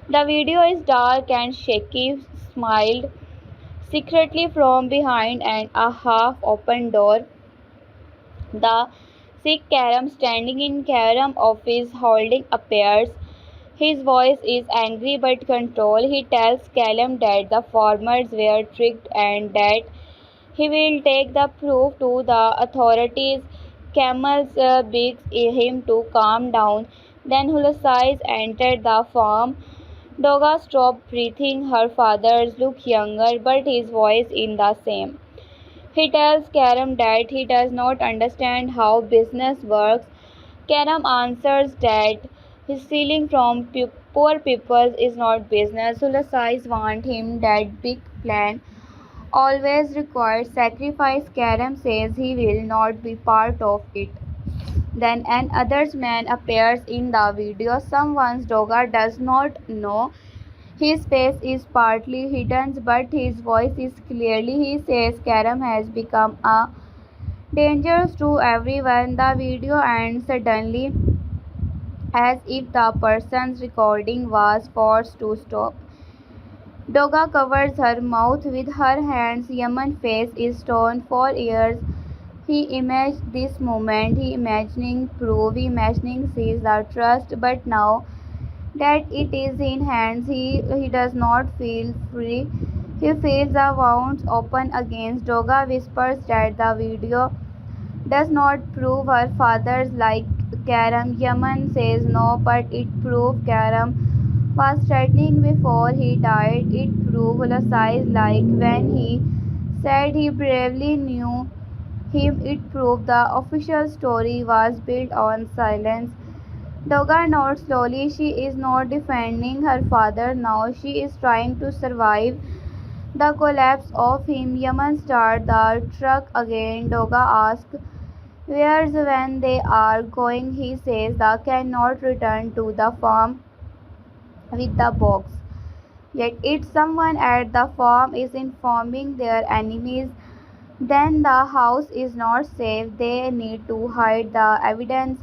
The video is dark and shaky. Smiled secretly from behind and a half-open door. The sick Karam standing in Karam office holding appears. His voice is angry but controlled. He tells Callum that the farmers were tricked and that he will take the proof to the authorities. Camels begs him to calm down. Then Ulysses entered the farm. Doga stopped breathing. Her father's look younger, but his voice is the same. He tells Karam that he does not understand how business works. Karam answers that his stealing from poor people is not business. Ulysses warns him that big plan always requires sacrifice. Karam says he will not be part of it. Then another man appears in the video. Someone's Doga does not know. His face is partly hidden, but his voice is clearly. He says Karam has become a danger to everyone. The video ends suddenly, as if the person's recording was forced to stop. Doga covers her mouth with her hands. Yaman's face is torn for years. He imagined this moment. He imagining proof. He imagining sees the trust. But now that it is in hands, he does not feel free. He feels the wounds open against. Doga whispers that the video does not prove her father's like Karam. Yaman says no, but it proves Karam was threatening before he died. It proved Ulysses like when he said he bravely knew him. It proved the official story was built on silence. Doga nods slowly. She is not defending her father now. She is trying to survive the collapse of him. Yaman starts the truck again. Doga asks where's when they are going. He says they cannot return to the farm with the box. Yet it's someone at the farm is informing their enemies. Then the house is not safe. They need to hide the evidence.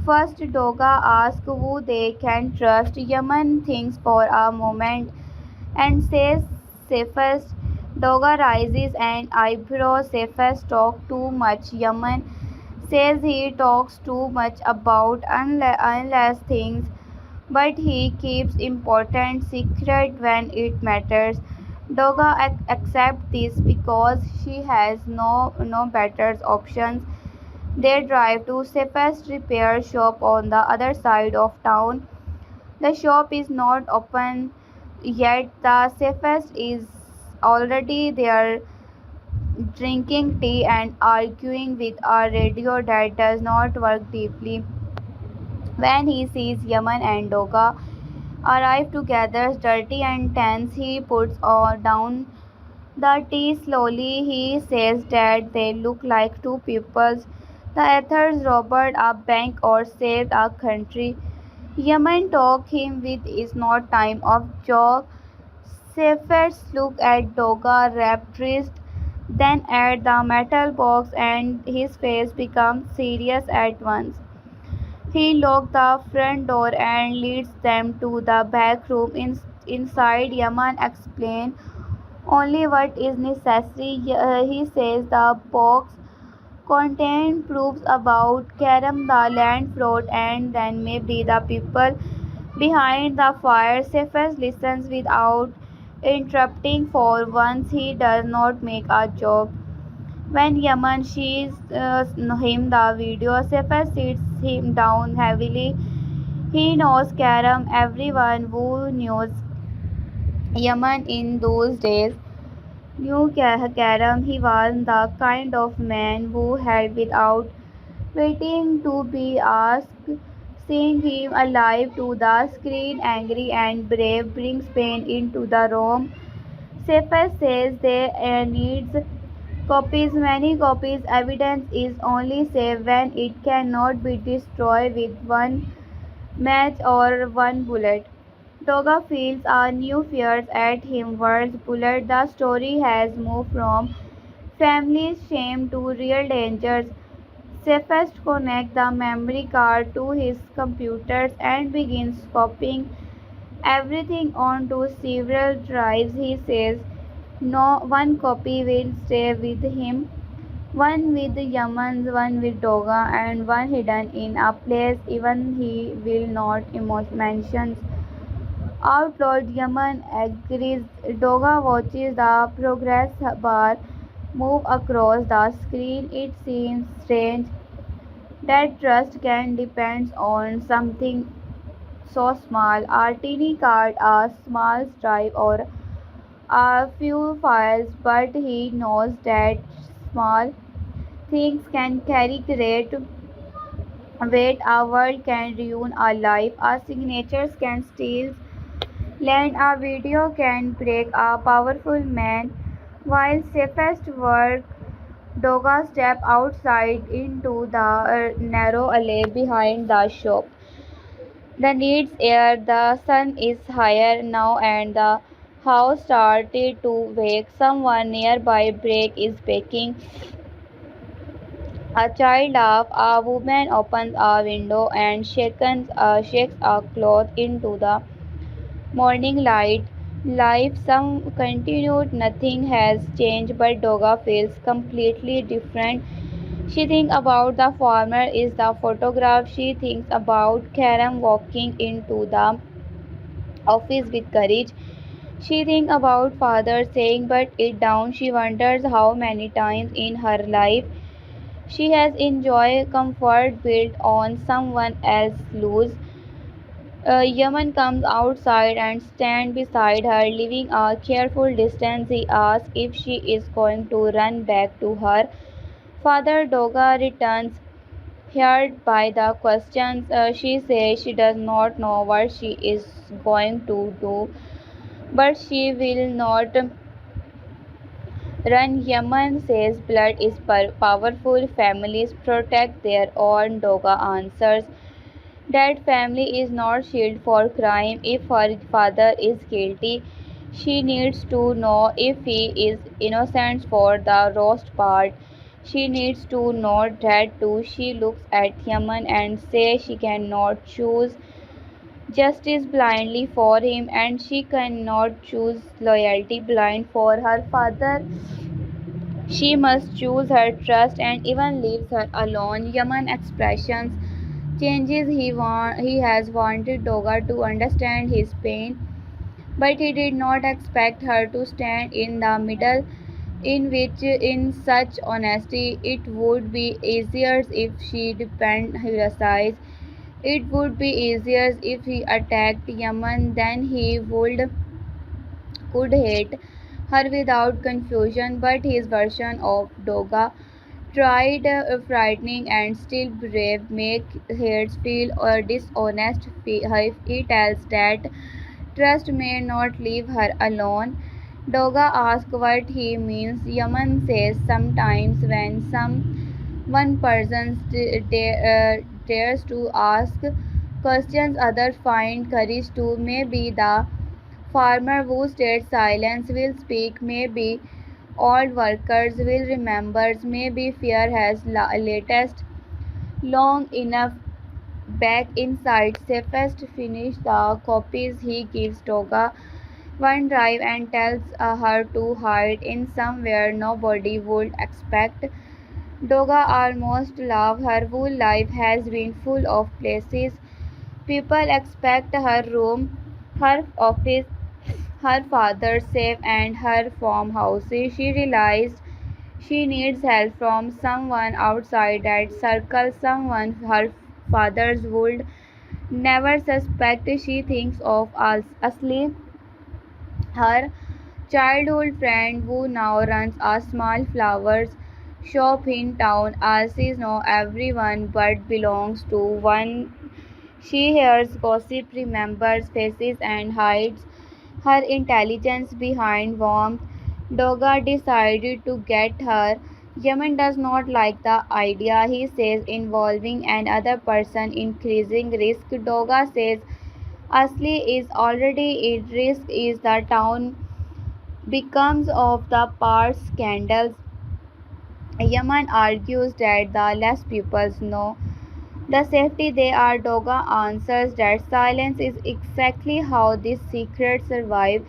First, Doga asks who they can trust. Yaman thinks for a moment and says safest. Doga raises an eyebrow. Safest talk too much. Yaman says he talks too much about unless things, but he keeps important secret when it matters. Doga accepts this because she has no better options. They drive to safest repair shop on the other side of town. The shop is not open yet. The safest is already there drinking tea and arguing with a radio that does not work deeply. When he sees Yaman and Doga arrive together, dirty and tense, he puts down the tea slowly. He says that they look like two peoples. The others robbed a bank or saved a country. Yaman talk him with is not time of joke. Safest look at Doga rapturous, then at the metal box, and his face becomes serious at once. He locks the front door and leads them to the back room. Inside, Yaman explains only what is necessary. He says the box contains proofs about Karam, the land fraud, and then maybe the people behind the fire. Cephas listens without interrupting. For once, he does not make a joke. When Yaman sees him the video, Cephas sits him down heavily. He knows Karam. Everyone who knows Yaman in those days knew Karam. He was the kind of man who had without waiting to be asked. Seeing him alive to the screen, angry and brave, brings pain into the room. Cephas says they needs copies, many copies. Evidence is only safe when it cannot be destroyed with one match or one bullet. Toga feels a new fear at him. Words bullet. The story has moved from family shame to real dangers. Safest connects the memory card to his computers and begins copying everything onto several drives. He says no one copy will stay with him. One with Yaman's, one with Doga, and one hidden in a place even he will not mention. Out loud, Yaman agrees. Doga watches the progress bar move across the screen. It seems strange that trust can depend on something so small, a teeny card, a small stripe, or a few files, but he knows that small things can carry great weight. A word can ruin a life, a signature can steal land, a video can break a powerful man. While safest work, Doga stepped outside into the narrow alley behind the shop. The needs air, the sun is higher now, and the house started to wake. Someone nearby break is baking. A child laughs, a woman opens a window and shakes a cloth into the morning light. Life some continued, nothing has changed, but Doga feels completely different. She thinks about the farmer is the photograph. She thinks about Karam walking into the office with courage. She thinks about father saying but it down. She wonders how many times in her life she has enjoyed comfort built on someone else's loss. Yaman comes outside and stands beside her, leaving a careful distance. He asks if she is going to run back to her father. Doga returns, heard by the questions. She says she does not know what she is going to do, but she will not run. Yaman says blood is powerful, families protect their own. Doga answers that family is not shield for crime. If her father is guilty, she needs to know. If he is innocent for the roast part, she needs to know that too. She looks at Yaman and says she cannot choose justice blindly for him, and she cannot choose loyalty blind for her father. She must choose her trust and even leaves her alone. Yaman expressions changes. He has wanted Doga to understand his pain, but he did not expect her to stand in the middle, in which in such honesty. It would be easier if she depend realized. It would be easier if he attacked Yaman, then he would could hate her without confusion, but his version of Doga tried frightening and still brave, make heads feel dishonest. He tells that trust may not leave her alone. Doga asks what he means. Yaman says sometimes when one person dares to ask questions, others find courage to. Maybe the farmer who stayed silent will speak. Maybe old workers will remember. Maybe fear has latest long enough back inside. Safest finish the copies. He gives Doga one drive and tells her to hide in somewhere nobody would expect. Doga almost loves. Her whole life has been full of places people expect: her room, her office, her father's safe, and her farmhouses. She realized she needs help from someone outside that circle, someone her father's would never suspect. She thinks of Asli, her childhood friend who now runs a small flowers shop in town. Alcis knows everyone but belongs to one. She hears gossip, remembers faces, and hides her intelligence behind warmth. Doga decided to get her. Yaman does not like the idea. He says involving another person increasing risk. Doga says Asli is already in risk is the town becomes of the past scandals. Yaman argues that the less people know, the safety they are. Doga answers that silence is exactly how this secret survive.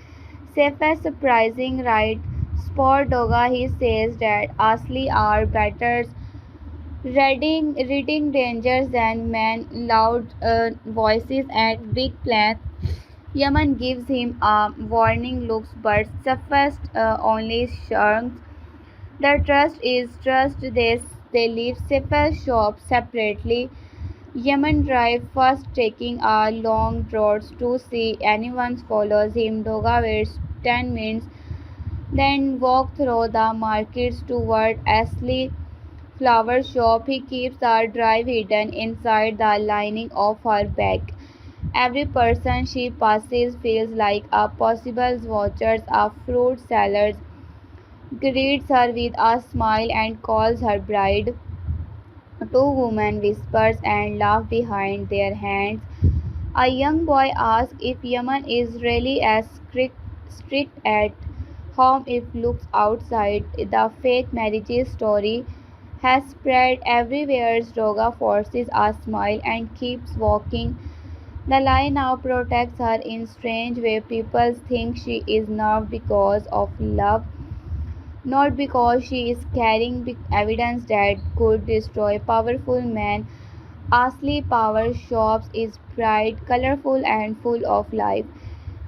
Safest surprising right. Sport Doga, he says that Asli are better reading dangers than men, loud voices and big plans. Yaman gives him a warning looks, but suffice only shrugs. The trust is trust. They leave separate shops separately. Yaman drive first, taking a long road to see anyone follows him. Doga waits 10 minutes, then walk through the markets toward Ashley flower shop. He keeps the drive hidden inside the lining of her bag. Every person she passes feels like a possible watcher. A fruit seller greets her with a smile and calls her bride. Two women whisper and laugh behind their hands. A young boy asks if Yaman is really as strict at home if looks outside. The fake marriage story has spread everywhere. Droga forces a smile and keeps walking. The lie now protects her in strange way. People think she is nerved because of love, not because she is carrying evidence that could destroy powerful men. Asli Power Shops is bright, colorful, and full of life.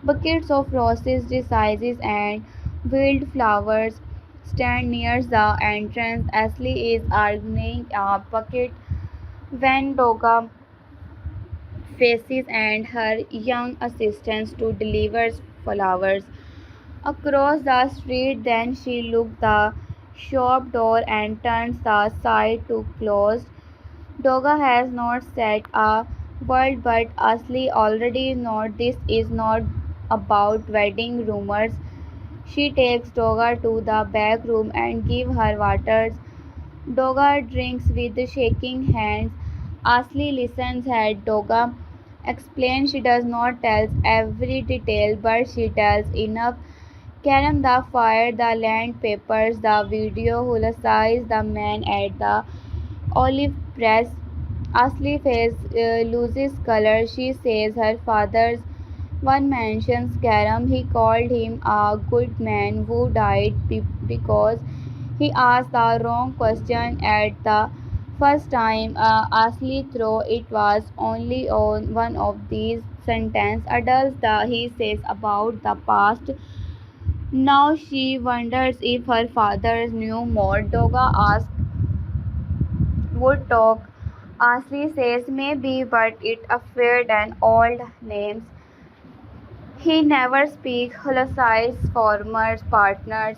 Buckets of roses, daisies, and wildflowers stand near the entrance. Asli is arguing a bucket when Doga faces and her young assistants to deliver flowers. Across the street, then she looked the shop door and turns the side to close. Doga has not said a word, but Asli already knows this is not about wedding rumors. She takes Doga to the back room and gives her water. Doga drinks with shaking hands. Asli listens as Doga explains. She does not tell every detail, but she tells enough. Karam, the fire, the land papers, the video, Hulasize, the man at the olive press. Asli face loses color. She says her father's one mentions Karam. He called him a good man who died because he asked the wrong question at the first time. Asli through it was only on one of these sentences. Adults, he says about the past. Now she wonders if her father knew more. Doga asks would talk. Asli says maybe, but it afraid and old names. He never speaks. Holosize former partners.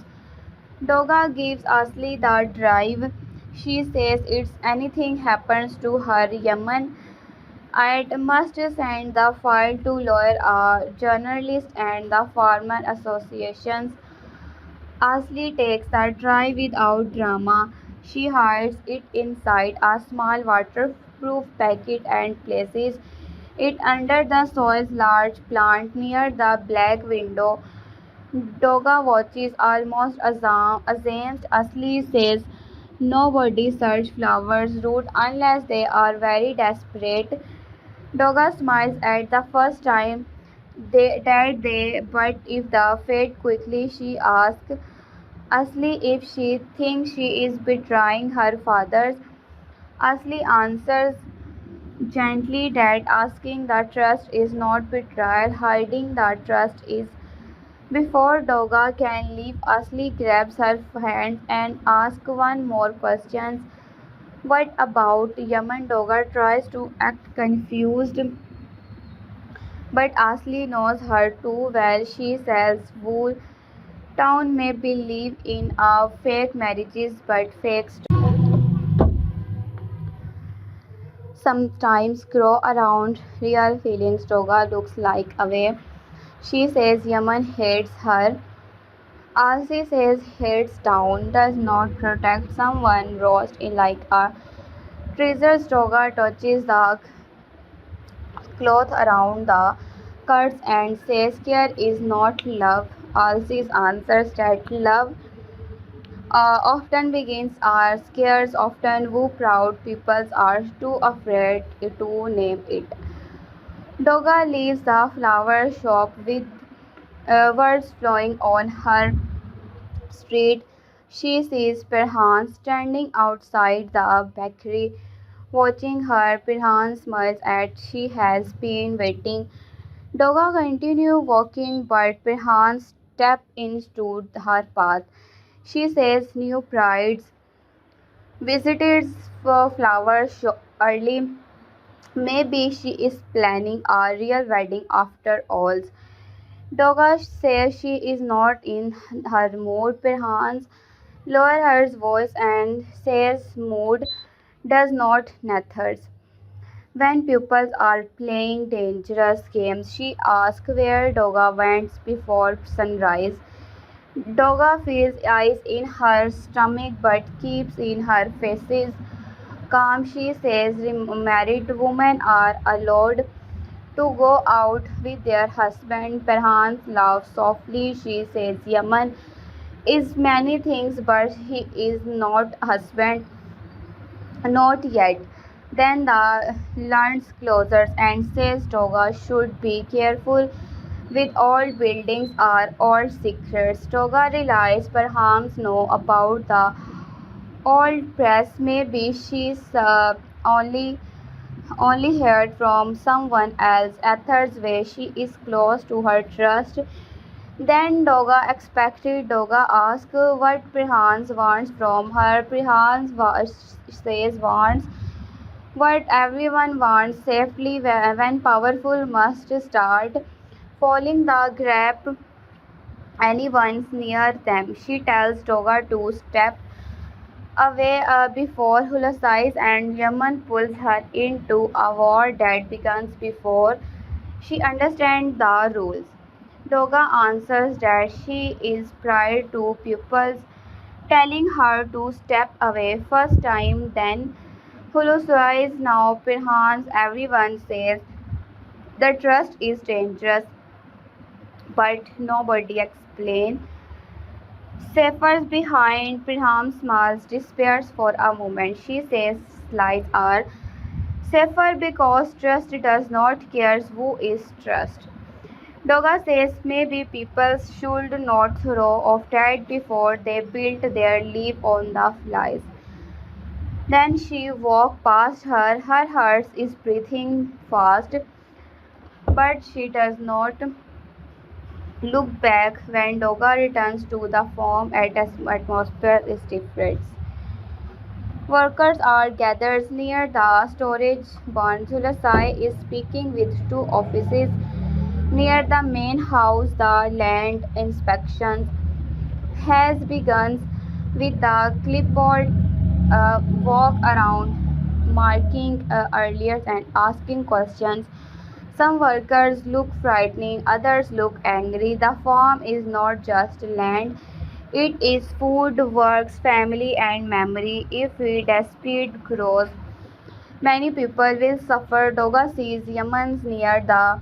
Doga gives Asli the drive. She says if anything happens to her Yaman, I must send the file to lawyer, a journalist, and the farmer associations. Asli takes the drive without drama. She hides it inside a small waterproof packet and places it under the soil's large plant near the black window. Doga watches almost ashamed. Asli says nobody searches flowers root unless they are very desperate. Doga smiles at the first time but if they fade quickly, she asks Asli if she thinks she is betraying her father. Asli answers gently that asking the trust is not betrayal, hiding the trust is. Before Doga can leave, Asli grabs her hand and asks one more question. What about Yaman? Doga tries to act confused, but Asli knows her too well. She sells wool. Town may believe in fake marriages, but fake sometimes grow around real feelings. Doga looks like away. She says Yaman hates her. Alsi says hates town, does not protect someone roast in like a treasures. Doga touches the cloth around the cuts and says care is not love. Alsi answers that love often begins are scares, often who proud peoples are too afraid to name it. Doga leaves the flower shop with words flowing on her street, she sees Pirhan standing outside the bakery, watching her. Pirhan smiles at she has been waiting. Doga continues walking, but Pirhan steps into her path. She says new brides visited for flower show early. Maybe she is planning a real wedding after all. Doga says she is not in her mood. Pirhan lowers her voice and says mood does not matter. When pupils are playing dangerous games, she asks where Doga went before sunrise. Doga feels ice in her stomach but keeps in her faces calm. She says married women are allowed to go out with their husband. Perhan laughs softly. She says Yaman is many things but he is not husband, not yet. Then the leans closer and says Toga should be careful with old buildings are old secrets. Toga realizes perhaps know about the old press. Maybe she's only heard from someone else. Ether's way she is close to her trust. Then Doga expected. Doga asks what Prihans wants from her. Says wants what everyone wants safely when powerful must start falling the grab anyone's near them. She tells Doga to step away before Hulasais and Yaman pulls her into a war that begins before she understands the rules. Doga answers that she is prior to pupils telling her to step away first time. Then Hulusais now Pirhans everyone says the trust is dangerous but nobody explains. Saffers behind Pirham smiles despairs for a moment. She says lies are safer because trust does not care who is trust. Doga says maybe people should not throw off that before they build their life on the flies. Then she walked past her. Her heart is beating fast, but she does not look back. When Doga returns to the farm, atmosphere is different. Workers are gathered near the storage barn. Zulasai is speaking with two officers near the main house. The land inspection has begun with the clipboard walk around, marking earlier and asking questions. Some workers look frightening, others look angry. The farm is not just land, it is food, works, family, and memory. If we speed grows, many people will suffer. Doga sees Yamans near the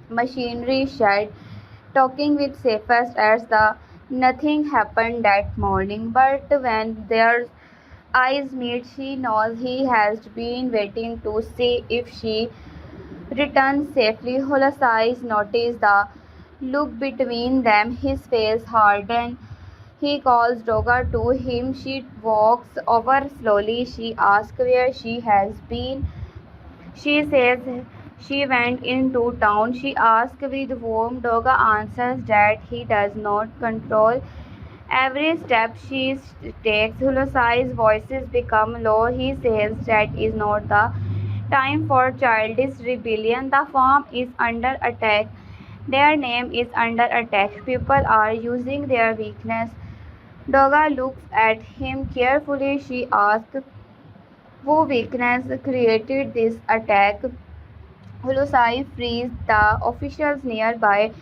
machinery shed, talking with safest as the nothing happened that morning. But when their eyes meet, she knows he has been waiting to see if she returns safely. Holasai's noticed the look between them. His face hardened. He calls Doga to him. She walks over slowly. She asks where she has been. She says she went into town. She asks with whom. Doga answers that he does not control every step she takes. Hulasai's voices become low. He says that is not the time for childish rebellion. The farm is under attack. Their name is under attack. People are using their weakness. Doga looks at him carefully. She asks, who weakness created this attack? Hulusai frees the officials nearby,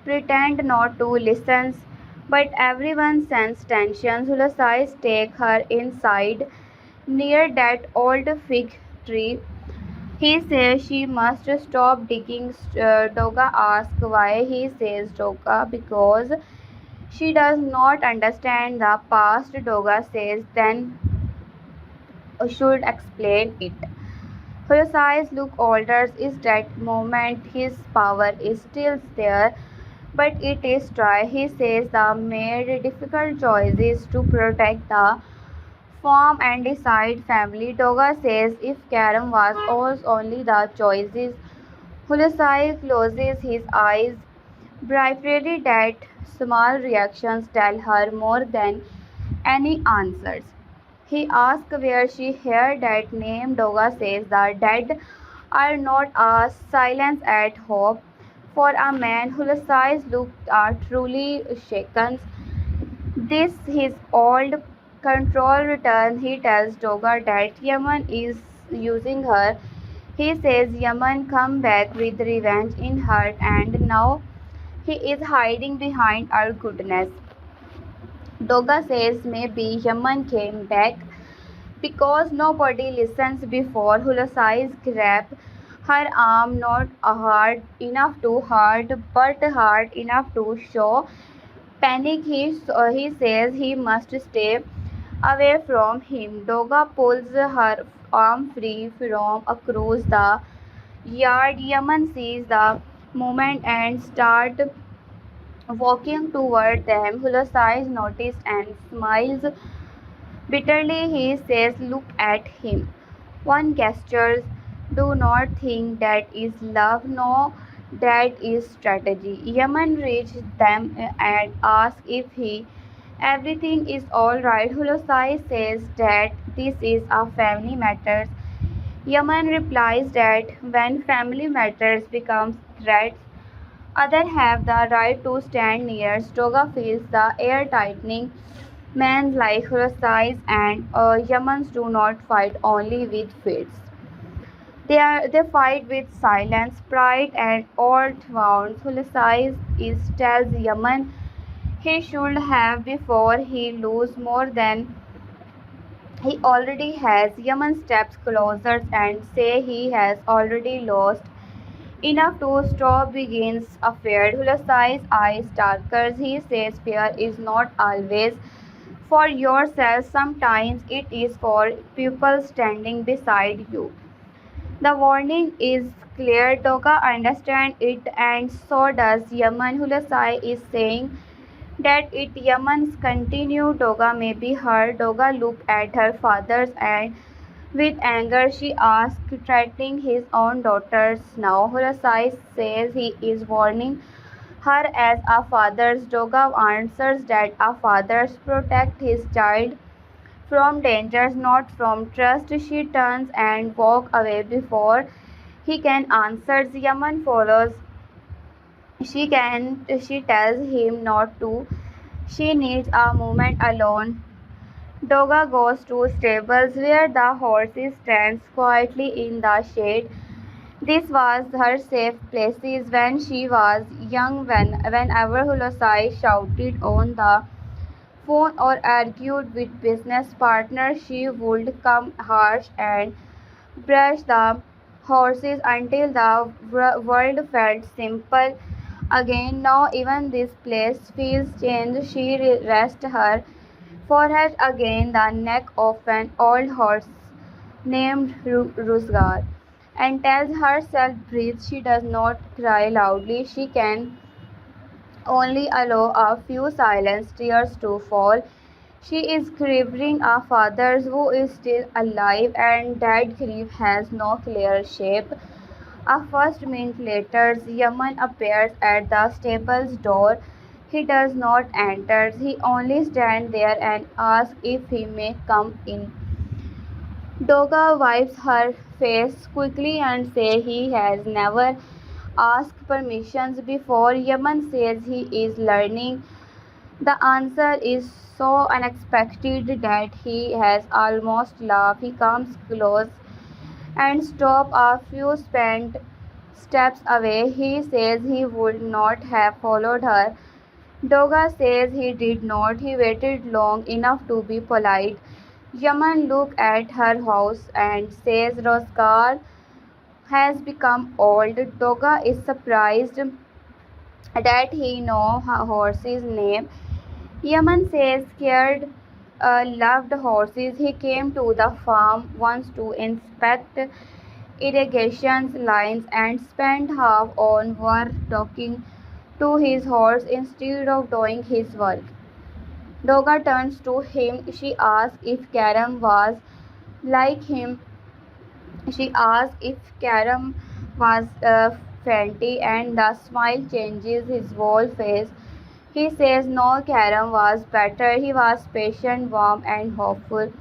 pretend not to listen, but everyone senses tension. Hulusai takes her inside near that old fig tree. He says she must stop digging. Doga asks why. He says Doga because she does not understand the past. Doga says then should explain it. Her eyes look older. Is that moment his power is still there? but it is dry. He says the made difficult choices to protect the farm and decide family. Doga says if Karam was ours only the choices. Hulasai closes his eyes briefly that small reactions tell her more than any answers. He asks where she heard that name. Doga says the dead are not a silence at hope. For a man Hulasai's look are truly shaken. This his old control return. He tells Doga that Yaman is using her. He says Yaman come back with revenge in heart and now he is hiding behind our goodness. Doga says maybe Yaman came back because nobody listens before Hulasai's grab her arm not hard but hard enough to show panic. He says he must stay away from him. Doga pulls her arm free from across the yard. Yaman sees the movement and starts walking toward them. Hulasai notices and smiles bitterly. He says, look at him. One gestures. Do not think that is love. No, that is strategy. Yaman reaches them and asks if he everything is alright. Hulasai says that this is a family matter. Yaman replies that when family matters becomes threats, others have the right to stand near. Stoga feels the air tightening. Men like Hulasais and Yamans do not fight only with fists. They fight with silence, pride, and old wounds. Hulasais is tells Yaman he should have before he lose more than he already has. Yaman steps closer and say he has already lost enough to stop begins affair. Hulasai's eyes darkers. He says fear is not always for yourself. Sometimes it is for people standing beside you. The warning is clear. Doga understands it and so does Yaman. Hulasai is saying that it Yaman's continue. Doga may be her. Doga look at her father's and with anger she asks, threatening his own daughters now. Hulasai says he is warning her as a father's. Doga answers that a father's protect his child from dangers, not from trust. She turns and walks away before he can answer. Yaman follows. She tells him not to. She needs a moment alone. Doga goes to stables where the horses stands quietly in the shade. This was her safe place when she was young. Whenever Hulasai shouted on the phone or argued with business partners, she would come harsh and brush the horses until the world felt simple again. Now even this place feels changed. She rests her forehead against the neck of an old horse named Rusgar and tells herself breathe. She does not cry loudly. She can only allow a few silent tears to fall. She is grieving a father who is still alive, and that grief has no clear shape. A first minute later, Yaman appears at the stable's door. He does not enter. He only stands there and asks if he may come in. Doga wipes her face quickly and says he has never asked permissions before. Yaman says he is learning. The answer is so unexpected that he has almost laughed. He comes close and stops a few spent steps away. He says he would not have followed her. Doga says he did not. He waited long enough to be polite. Yaman looks at her house and says Rosgar has become old. Doga is surprised that he knows her horse's name. Yaman says scared loved horses. He came to the farm once to inspect irrigation lines and spent half an hour talking to his horse instead of doing his work. Doga turns to him. She asks if Karam was like him. She asks if Karam was Fenty, and the smile changes his whole face. He says no, Karam was better. He was patient, warm, and hopeful.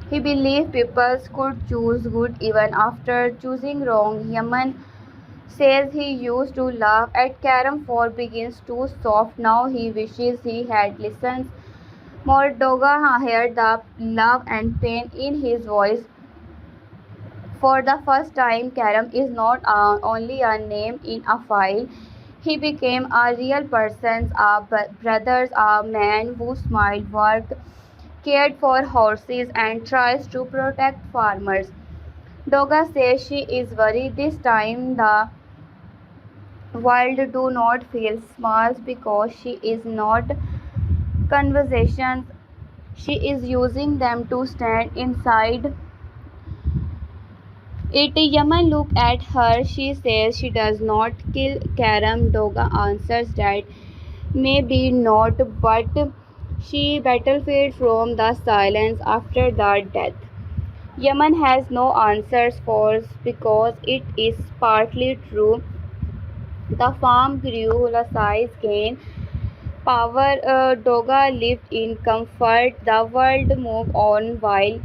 He believed people could choose good even after choosing wrong. Yaman says he used to laugh at Karam for being too soft. Now he wishes he had listened. Mordoga heard the love and pain in his voice. For the first time, Karam is not only a name in a file. He became a real person, a brother, a man who smiled, worked, cared for horses, and tries to protect farmers. Doga says she is worried this time the world do not feel small because she is not conversations. She is using them to stand inside it. Yaman look at her. She says she does not kill Karam. Doga answers that maybe not, but she battlefield from the silence after the death. Yaman has no answers for because it is partly true. The farm grew, the size gained power. Doga lived in comfort. The world moved on while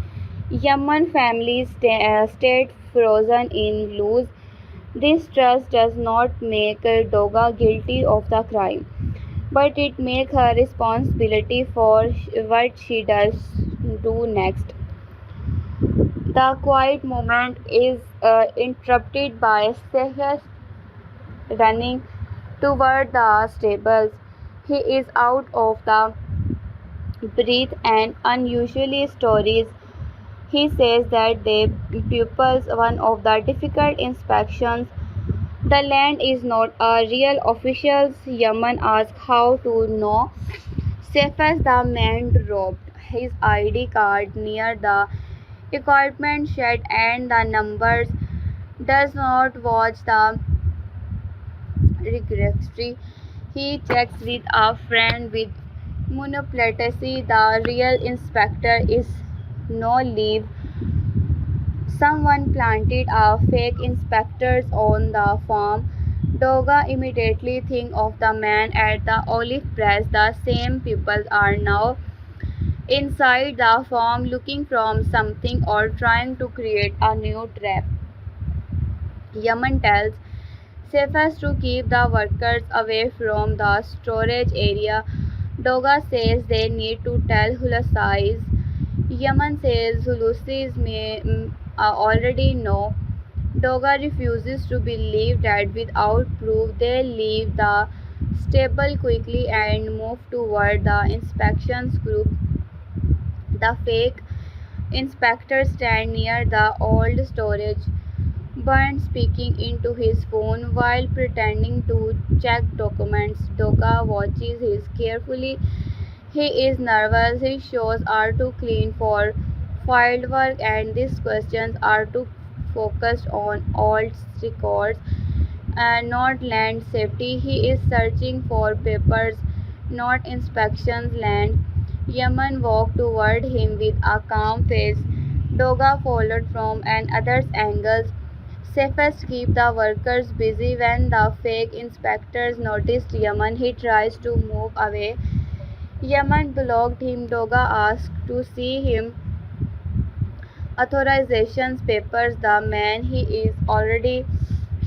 Yaman families stayed frozen in lose. This trust does not make Doga guilty of the crime, but it makes her responsibility for what she does do next. The quiet moment is interrupted by Sehas running toward the stables. He is out of the breath and unusually stories. He says that the pupils one of the difficult inspections. The land is not a real officials. Yaman asks how to know. Cephas the man dropped his ID card near the equipment shed and the numbers. Does not watch the registry. He checks with a friend with monoplaty. The real inspector is no leave. Someone planted a fake inspectors on the farm. Doga immediately think of the man at the olive press. The same people are now inside the farm looking for something or trying to create a new trap. Yaman tells Cephas to keep the workers away from the storage area. Doga says they need to tell Hulusis. Yaman says Hulusis may already know. Doga refuses to believe that without proof. They leave the stable quickly and move toward the inspections group. The fake inspector stands near the old storage Burns speaking into his phone while pretending to check documents. Doga watches him carefully. He is nervous. His shoes are too clean for field work, and these questions are too focused on old records and not land safety. He is searching for papers, not inspections land. Yaman walked toward him with a calm face. Doga followed from another angle. Cephas keep the workers busy. When the fake inspectors noticed Yaman, he tries to move away. Yaman blocked him. Doga asked to see him authorizations papers. The man he is already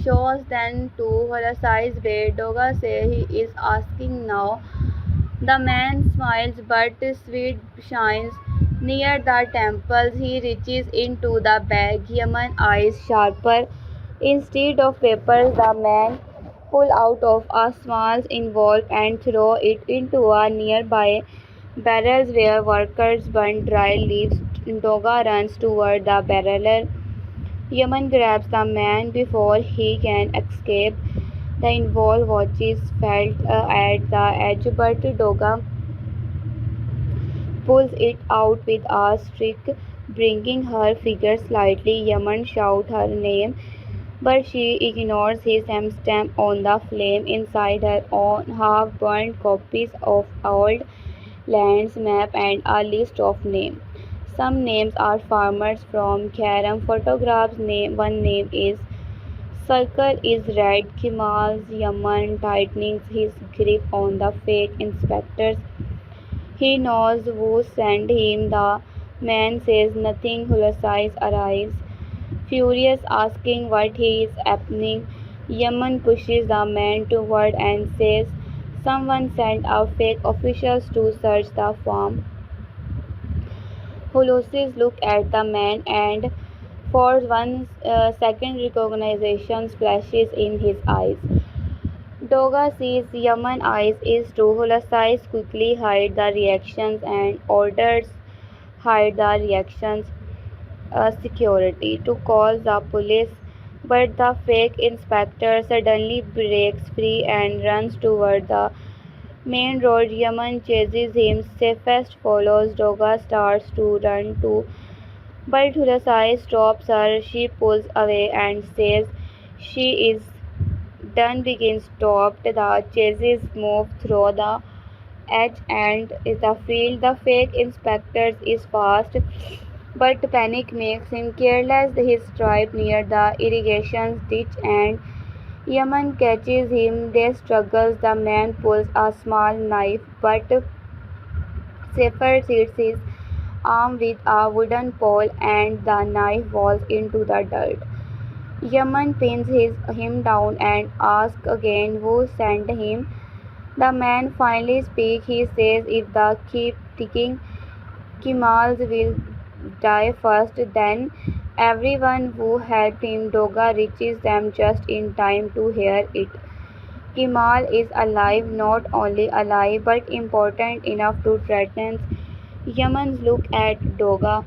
shows them to Holosi's bed. Doga says he is asking now. The man smiles, but sweat shines. Near the temples, he reaches into the bag. Yaman eyes sharper. Instead of papers, the man pulls out of a small envelope and throws it into a nearby barrels where workers burn dry leaves. Doga runs toward the barrel. Yaman grabs the man before he can escape. The involved watches felt at the edge, but Doga pulls it out with a streak, bringing her figure slightly. Yaman shouts her name. but she ignores his stamp on the flame inside her own half-burned copies of old lands map and a list of names. Some names are farmers from Karam photographs. One name is Circle is red. Kemal's Yaman tightening his grip on the fake inspectors. He knows who sent him. The man says nothing. Hulasais arrives, furious, asking what he is happening. Yaman pushes the man toward and says, someone sent out fake officials to search the farm. Ulysses looks at the man and for one second recognition flashes in his eyes. Doga sees Yaman eyes is too. Ulysses quickly hides the reactions and orders hide the reactions security to call the police, but the fake inspector suddenly breaks free and runs toward the main road. Yaman chases him. Safest follows. Doga starts to run too, but Hulasai stops her. She pulls away and says she is done. Begins stopped. The chases move through the edge and the field. The fake inspector is fast, but panic makes him careless. He strides near the irrigation ditch and Yaman catches him. They struggle. The man pulls a small knife, but Safer hits his arm with a wooden pole and the knife falls into the dirt. Yaman pins him down and asks again who sent him. The man finally speaks. He says if they keep digging, Kemal will die first. Then everyone who helped him. Doga reaches them just in time to hear it. Kemal is alive, not only alive but important enough to threaten. Yamans look at Doga.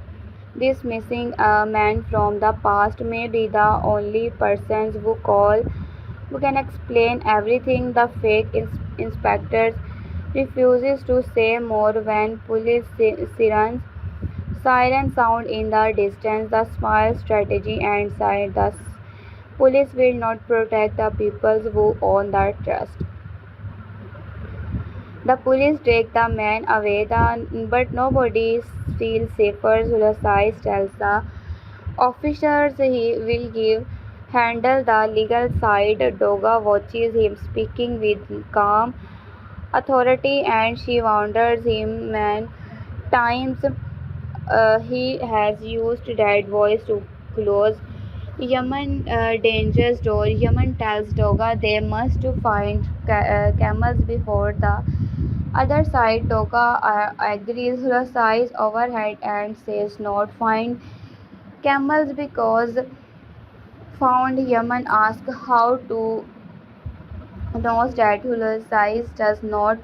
This missing man from the past may be the only person who can explain everything. The fake inspector refuses to say more when police sirens sound in the distance. The smile strategy and side. The police will not protect the people who own the trust. The police take the man away, but nobody feels safer. Zulasize tells the officers he will give handle the legal side. Doga watches him speaking with calm authority and she wonders him many times he has used that voice to close Yaman dangerous door. Yaman tells Doga they must find camels before the other side. Doga agrees. Her sighs overhead and says not find camels because found. Yaman asks how to knows that Ulysses does not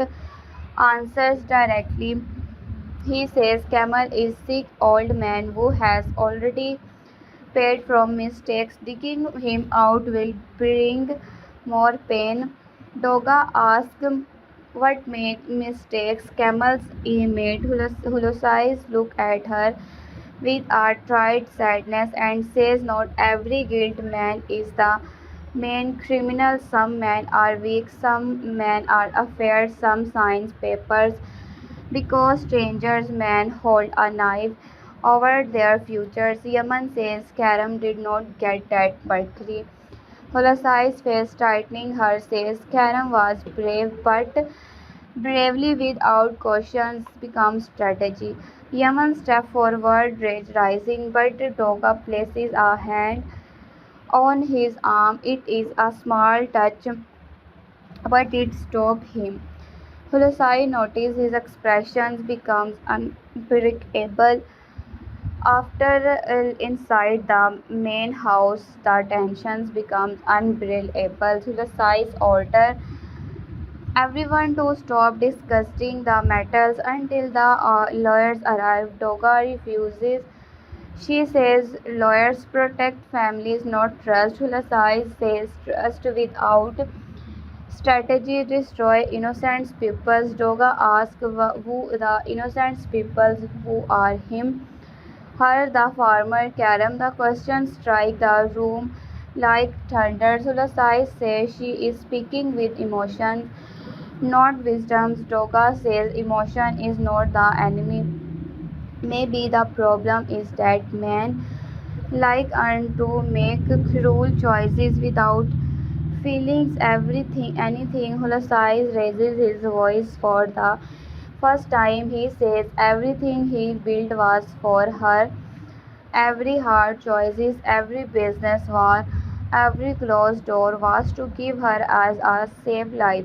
answers directly. He says camel is sick old man who has already paid from mistakes. Digging him out will bring more pain. Doga asks what made mistakes camels he made. Hulusais look at her with a tried sadness and says not every guilt man is the main criminal. Some men are weak, some men are afraid, some signs papers because strangers men hold a knife over their futures. Yaman says Karam did not get that quickly. Holasai's face tightening. Her says Karam was brave, but bravery without caution becomes strategy. Yaman steps forward, rage rising, but Doga places a hand on his arm. It is a small touch, but it stopped him. Hulasai noticed his expressions becomes unbreakable. After inside the main house, the tensions becomes unbearable. Hulasai's order everyone to stop discussing the matters until the lawyers arrive. Doga refuses. She says lawyers protect families, not trust. Hulasai says trust without strategy destroy innocent peoples. Doga asks who the innocent peoples who are him. Her, the farmer, Karam. The question strike the room. like thunder. Sulasai says she is speaking with emotions, not wisdoms. Doga says emotion is not the enemy. Maybe the problem is that men like to make cruel choices without feelings. Anything. Hulasai raises his voice for the first time. He says everything he built was for her. Every hard choices, every business war, every closed door was to give her as a safe life.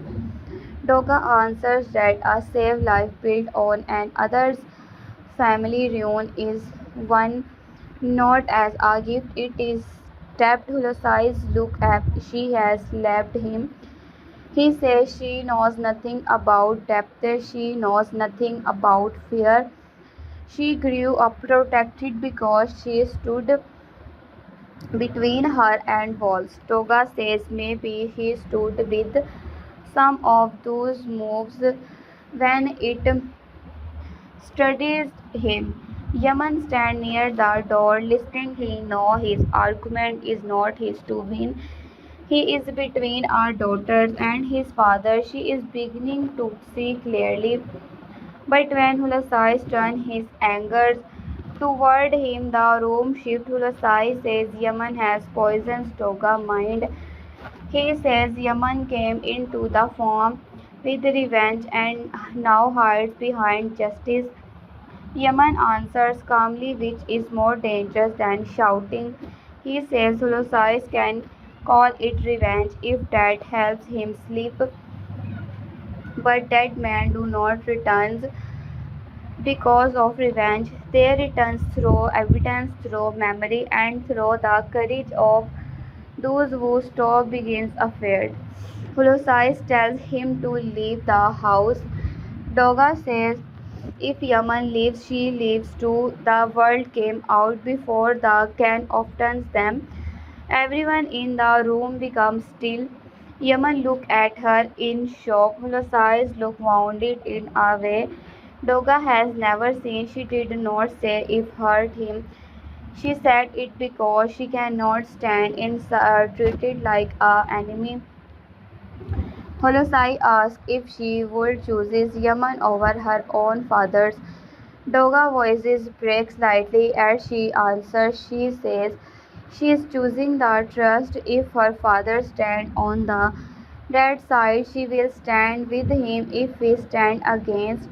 Doga answers that a safe life built on another's family ruin is one not as a gift. It is tapped. Hulasai's look at she has left him. He says she knows nothing about depth, she knows nothing about fear. She grew up protected because she stood between her and walls. Toga says maybe he stood with some of those moves when it studies him. Yaman stand near the door listening. He knows his argument is not his to win. He is between our daughters and his father. She is beginning to see clearly. But when Hulasai turns his anger toward him, the room shifts. Hulasai says Yaman has poisoned Toga's mind. He says Yaman came into the farm with revenge and now hides behind justice. Yaman answers calmly, which is more dangerous than shouting. He says Hulasai can call it revenge if that helps him sleep, but dead men do not return because of revenge. They return through evidence, through memory, and through the courage of those who stop begins affair. Hulusais tells him to leave the house. Doga says if Yaman leaves, she leaves too. The world came out before the can opens them. Everyone in the room becomes still. Yaman looked at her in shock. Hulusai's look wounded in a way Doga has never seen. She did not say it hurt him. She said it because she cannot stand in treated like a enemy. Holosai asked if she would choose Yaman over her own father's. Doga voices break slightly as she answers. She says she is choosing the trust. If her father stands on the right side, she will stand with him. If we stand against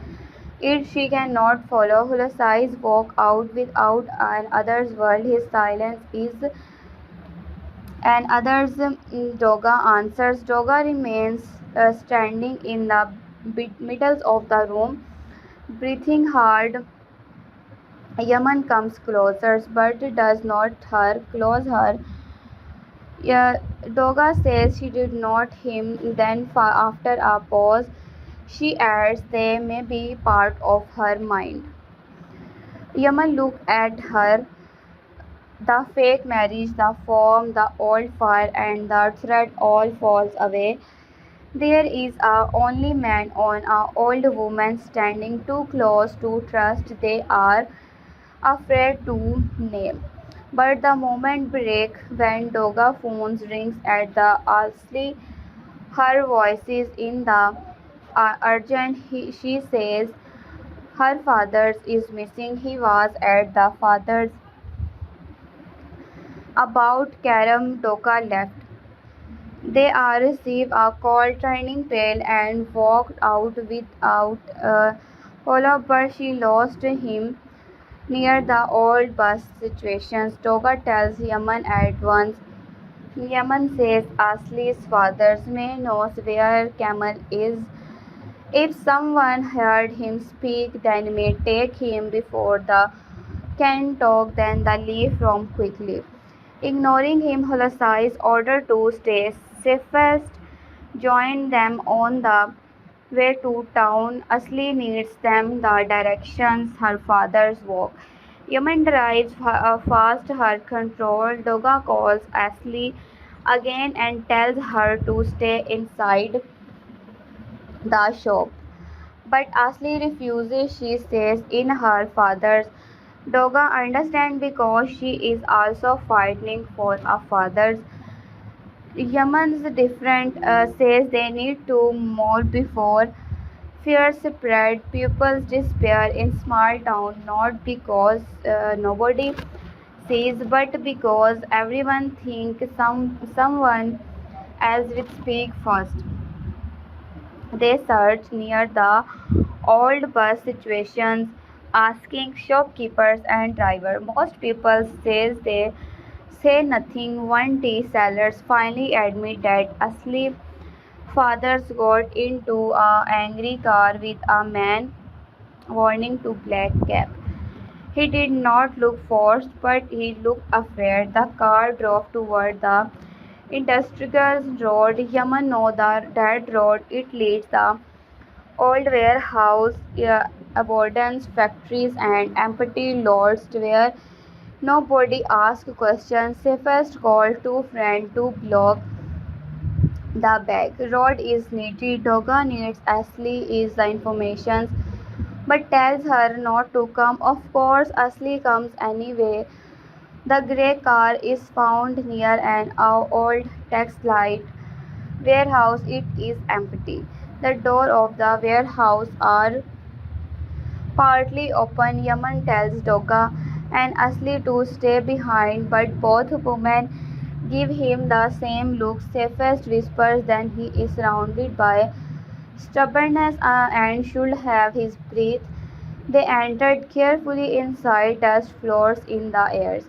it, she cannot follow. Hulasai's walk out without an other's world. His silence is and others. Doga answers. Doga remains standing in the middle of the room, breathing hard. Yaman comes closer, but does not her close her. Yeah, Doga says she did not him. Then, after a pause, she adds they may be part of her mind. Yaman looked at her. The fake marriage, the form, the old fire, and the thread all falls away. There is a only man on a old woman standing too close to trust. They are afraid to name. But the moment breaks when Doga phones rings at the Asli. Her voice is in the urgent. She says her father is missing. He was at the father's about Karam Doka left. They are received a call training pail and walked out without a follow-up, but she lost him near the old bus situation. Doga tells Yaman at once. Yaman says Asli's father may knows where Kamal is. If someone heard him speak, then may take him before the can talk, then the leave from quickly. Ignoring him, Hulasai's order to stay safest joined them on the way to town. Asli needs them the directions her father's walk. Yaman drives fast her control. Doga calls Asli again and tells her to stay inside the shop. But Asli refuses. She stays in her father's. Doga understands because she is also fighting for a father's. Yemen's different says they need to more before fear spread. Pupils despair in small town not because nobody sees, but because everyone thinks someone else will speak first. They search near the old bus stations, asking shopkeepers and driver. Most people says they say nothing. One tea sellers finally admit that asleep fathers got into a angry car with a man warning to black cap. He did not look forced, but he looked afraid. The car drove toward the industrial road. Yaman know that road. It leads the old warehouse, abandoned factories, and empty lots where nobody asks questions. Safest call to friend to block the back road is needed. Doga needs Ashley is the information, but tells her not to come. Of course, Ashley comes anyway. The grey car is found near an old textile warehouse. It is empty. The door of the warehouse are partly open. Yaman tells Doga and Asli to stay behind, but both women give him the same look. Safest whispers then he is surrounded by stubbornness and should have his breath. They entered carefully inside, dust floors in the air.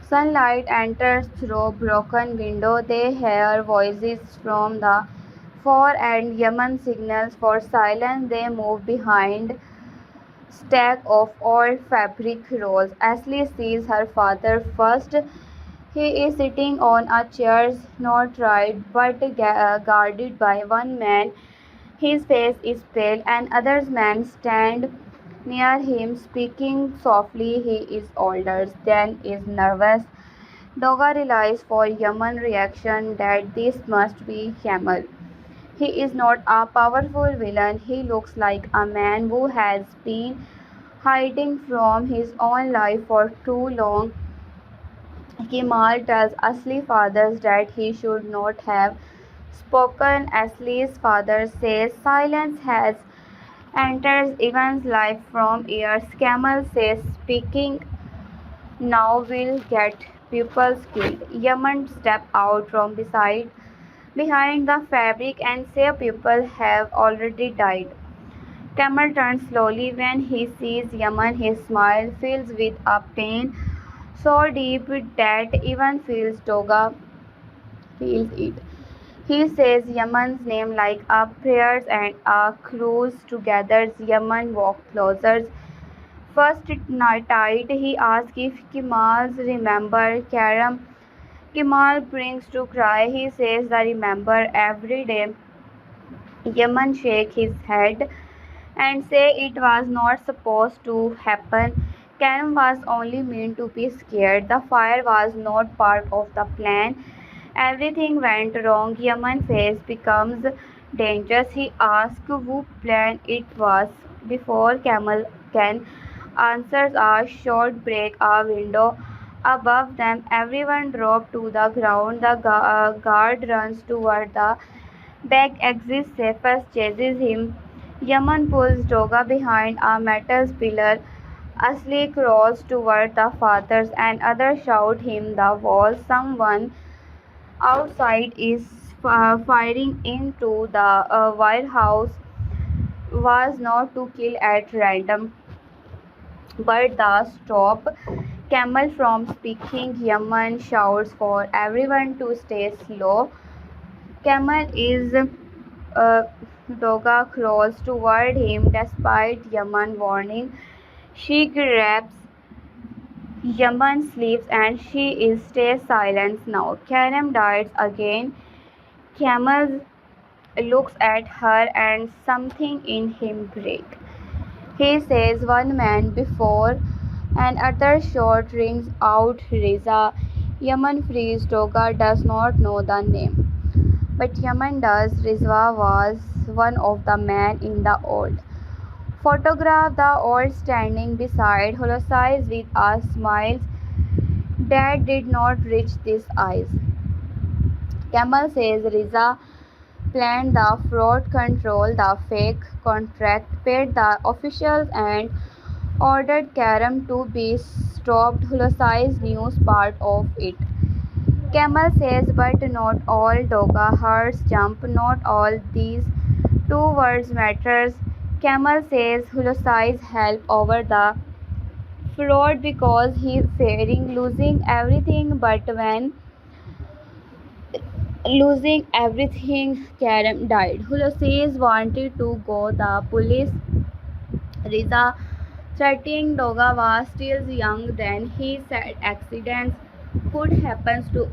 Sunlight enters through broken window. They hear voices from the far end. Yaman signals for silence. They move behind stack of old fabric rolls. Ashley sees her father first. He is sitting on a chair, not right but guarded by one man. His face is pale, and other man stand near him, speaking softly. He is older than is nervous. Doga realizes for Yaman reaction that this must be Camel. He is not a powerful villain. He looks like a man who has been hiding from his own life for too long. Kemal tells Ashley's father that he should not have spoken. Ashley's father says silence has entered Ivan's life from years. Kemal says speaking now will get people killed. Yaman step out from beside behind the fabric and say people have already died. Kemal turns slowly when he sees Yaman. His smile fills with a pain so deep that even feels Doga feels it. He says Yaman's name like a prayer and a cruise together. Yaman walks closer. First night he asks if Kemal's remember Karam. Kemal brings to cry. He says I remember every day. Yaman shakes his head and say it was not supposed to happen. Karam was only meant to be scared. The fire was not part of the plan. Everything went wrong. Yaman's face becomes dangerous. He asks who planned it was. Before Camel can answer, a short break a window above them. Everyone drops to the ground. The guard runs toward the back exit. Safest chases him. Yaman pulls Doga behind a metal pillar. Asli crawls toward the fathers and others shout him the wall. Someone outside is firing into the warehouse. Was not to kill at random, but the stop Camel from speaking. Yaman shouts for everyone to stay slow. Camel is Doga crawls toward him despite Yaman warning. She grabs Yaman sleeps and she is stays silent now. Karam dies again. Camel looks at her and something in him breaks. He says one man before and other shot rings out Riza. Yaman frees. Doga does not know the name. But Yaman does. Rizwa was one of the men in the old photograph. The old standing beside Holosize with a smile that did not reach his eyes. Kamal says Riza planned the fraud, controlled the fake contract, paid the officials, and ordered Karam to be stopped. Hulusai's news part of it. Kamal says, but not all. Doga hearts jump. Not all. These two words matters. Kamal says Hulusai's help over the fraud because he fearing losing everything. But when losing everything, Karam died. Hulusais wanted to go. The police Riza threatening Doga was still young then. He said accidents could happen to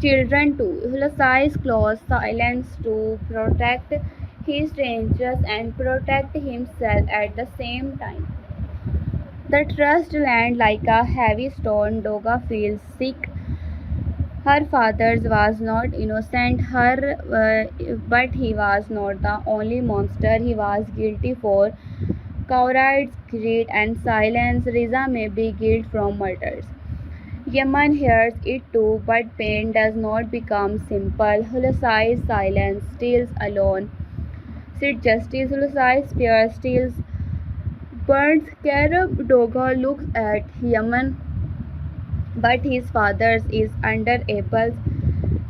children too. Hulasai's close silence to protect his strangers and protect himself at the same time. The trust land like a heavy stone. Doga feels sick. Her father was not innocent, but he was not the only monster. He was guilty for cowardice, greed, and silence. Riza may be guilty from murders. Yaman hears it too, but pain does not become simple. Hulusai's silence steals alone. Sid justice, Hulusai's fear steals burns. Karab Doga looks at Yaman, but his father's is under apples.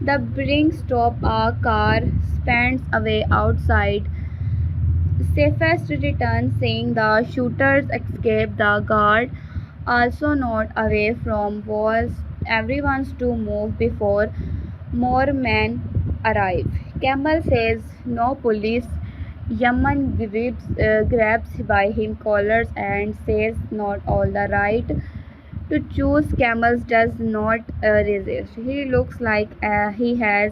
The brink stop a car spans away outside. Safest returns saying the shooters escaped. The guard also nod away from walls. Everyone's to move before more men arrive. Campbell says no police. Yaman grabs by him collars and says not all the right to choose. Camels does not resist. He looks like he has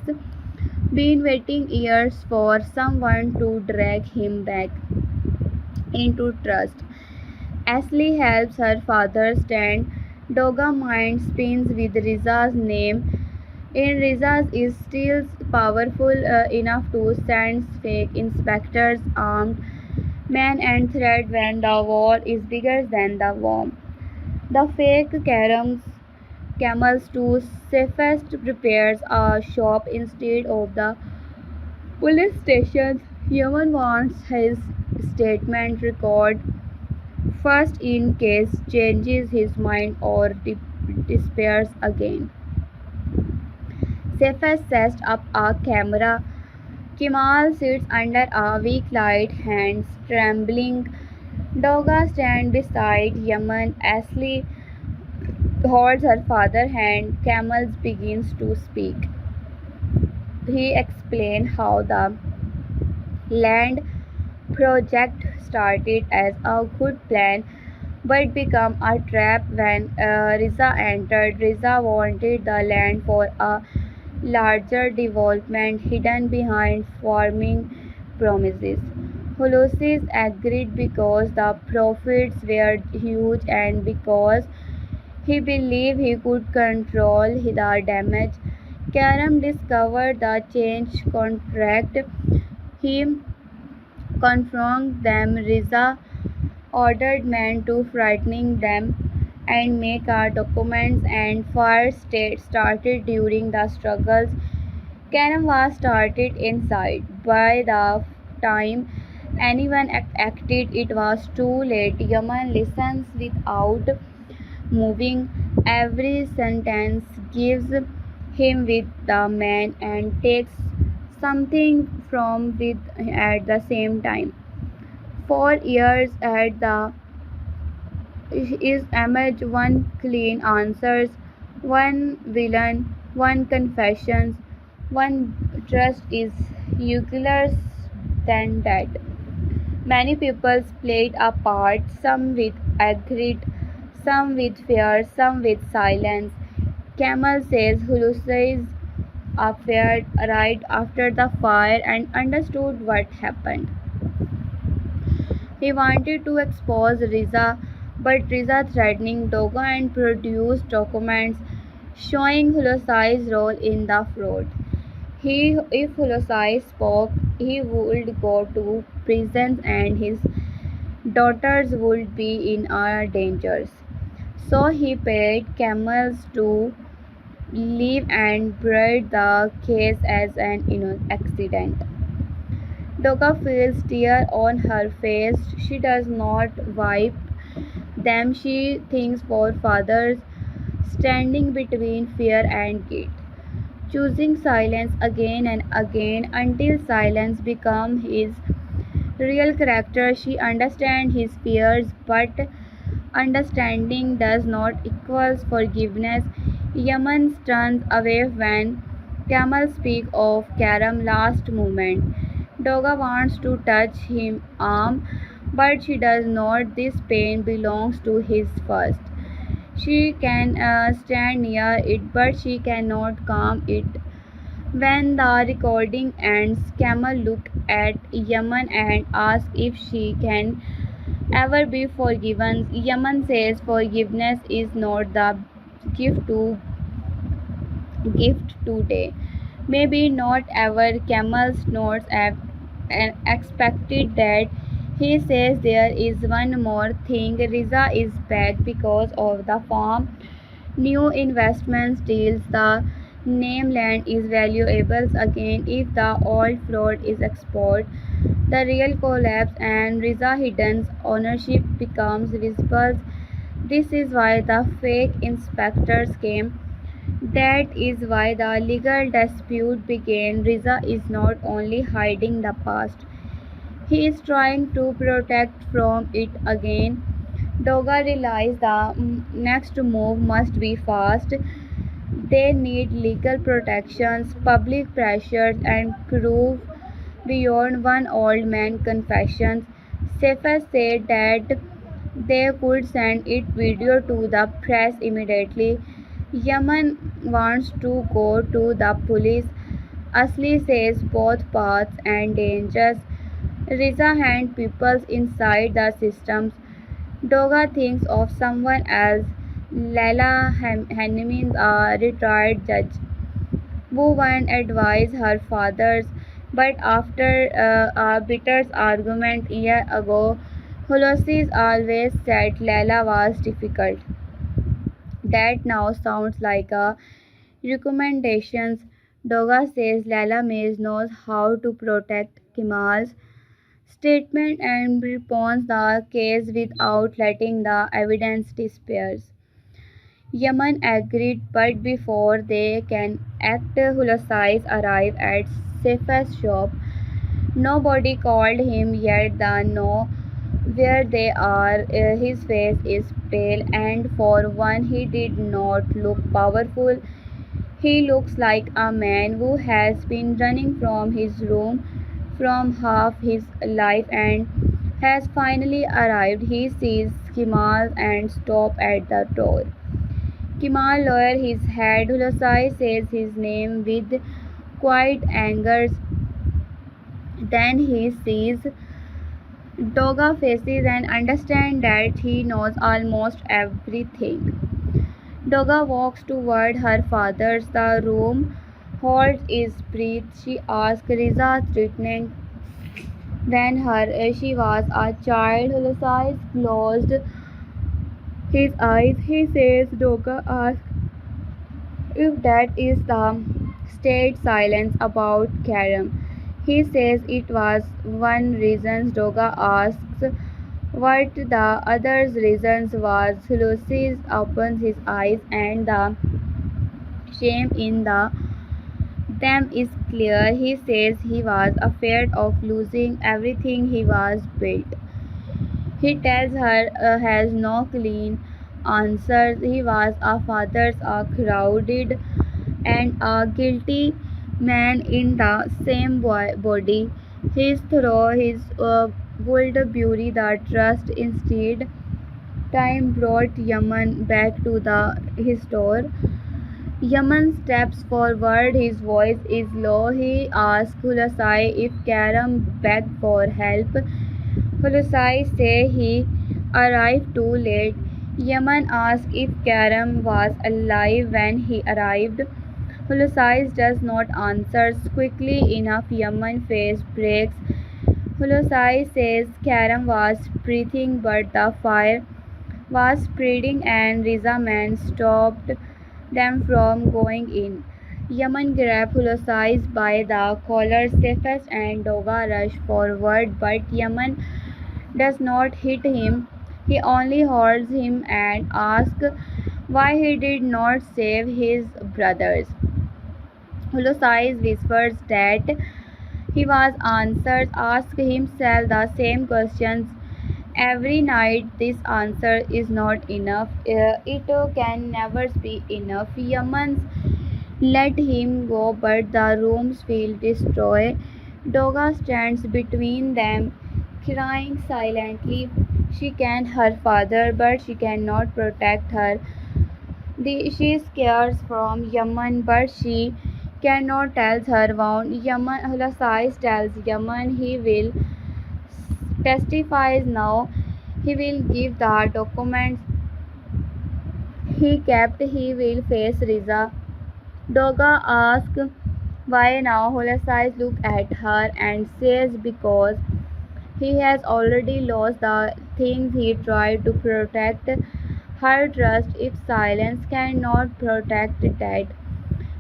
been waiting years for someone to drag him back into trust. Ashley helps her father stand. Doga mind spins with Riza's name. In Riza's is still powerful enough to stand fake inspectors, armed men, and threat when the war is bigger than the warm. The fake camels to safest prepares a shop instead of the police station. Yaman wants his statement record first in case changes his mind or despairs again. Safest sets up a camera. Kemal sits under a weak light, hands trembling. Doga stands beside Yaman. Ashley holds her father's hand. Camel begins to speak. He explains how the land project started as a good plan but became a trap when Riza entered. Riza wanted the land for a larger development hidden behind farming promises. Hulusis agreed because the profits were huge and because he believed he could control the damage. Karam discovered the change contract. He confronted them. Riza ordered men to frighten them and make our documents, and fire started during the struggles. Karam was started inside. By the time anyone acted, it was too late. Yaman listens without moving. Every sentence gives him with the man and takes something from with at the same time. 4 years at the is image one clean answers, one villain, one confessions, one trust is uglier than that. Many people played a part, some with agreed, some with fear, some with silence. Kamal says Hulusi's appeared right after the fire and understood what happened. He wanted to expose Riza, but Riza threatening Doga and produced documents showing Hulusai's role in the fraud. If Hulusai spoke, he would go to prison and his daughters would be in our dangers. So he paid camels to leave and buried the case as an accident. Doga feels tears on her face. She does not wipe them. She thinks for fathers standing between fear and guilt, choosing silence again and again until silence becomes his real character. She understands his fears, but understanding does not equal forgiveness. Yaman turns away when camels speak of Karam's last moment. Doga wants to touch him arm, but she does not. This pain belongs to his first. She can stand near it, but she cannot calm it. When the recording ends, Camel looks at Yaman and asks if she can ever be forgiven. Yaman says forgiveness is not the gift to gift today. Maybe not ever. Camels nods and expected that. He says there is one more thing. Riza is back because of the farm. New investments deals. The name land is valuable again if the old fraud is exposed. The real collapse and Riza hidden ownership becomes visible. This is why the fake inspectors came. That is why the legal dispute began. Riza is not only hiding the past, he is trying to protect from it again. Doga realized the next move must be fast. They need legal protections, public pressures, and proof beyond one old man confessions. Cephas said that they could send it video to the press immediately. Yaman wants to go to the police. Asli says both paths and dangers. Riza hand people inside the systems. Doga thinks of someone else. Laila Hanneman, a retired judge, who once advised her fathers, but after a bitter argument a year ago, Ulysses always said Laila was difficult. That now sounds like a recommendation. Doga says Laila Mays knows how to protect Kemal's statement and respond the case without letting the evidence disappear. Yaman agreed, but before they can act, Ulysses arrived at Cephas' shop. Nobody called him yet. The know where they are. His face is pale, and for one, he did not look powerful. He looks like a man who has been running from his room from half his life and has finally arrived. He sees Kemal and stops at the door. Kemal lowers his head. Hulasai says his name with quiet anger. Then he sees Doga faces and understands that he knows almost everything. Doga walks toward her father's. The room holds his breath. She asks Riza threatening when she was a child. Hulasai closed his eyes. He says Doga asks if that is the stayed silence about Karam. He says it was one reason. Doga asks what the other reasons was. Lucius opens his eyes and the shame in them is clear. He says he was afraid of losing everything he was built. He tells her has no clean answers. He was a father, a crowded and a guilty man in the same body. His through his would bury the trust. Instead, time brought Yaman back to his door. Yaman steps forward. His voice is low. He asks Hulasai if Karam begged for help. Hulasai says he arrived too late. Yaman asks if Karam was alive when he arrived. Hulasai does not answer quickly enough. Yaman's face breaks. Hulasai says Karam was breathing, but the fire was spreading and Riza man stopped them from going in. Yaman grabs Hulusi by the collar safest and Doga rushes forward, but Yaman does not hit him. He only holds him and asks why he did not save his brothers. Hulusi whispers that he was answers asks himself the same questions every night. This answer is not enough. It can never be enough. Yamans let him go, but the rooms feel destroyed. Doga stands between them, crying silently. She can her father, but she cannot protect her. She scares from Yaman, but she cannot tell her wound. Yaman Hulasais tells Yaman he will testifies now. He will give the documents he kept. He will face Riza. Doga asks why now. Hulasais looks at her and says because he has already lost the things he tried to protect. Her trust. If silence cannot protect that,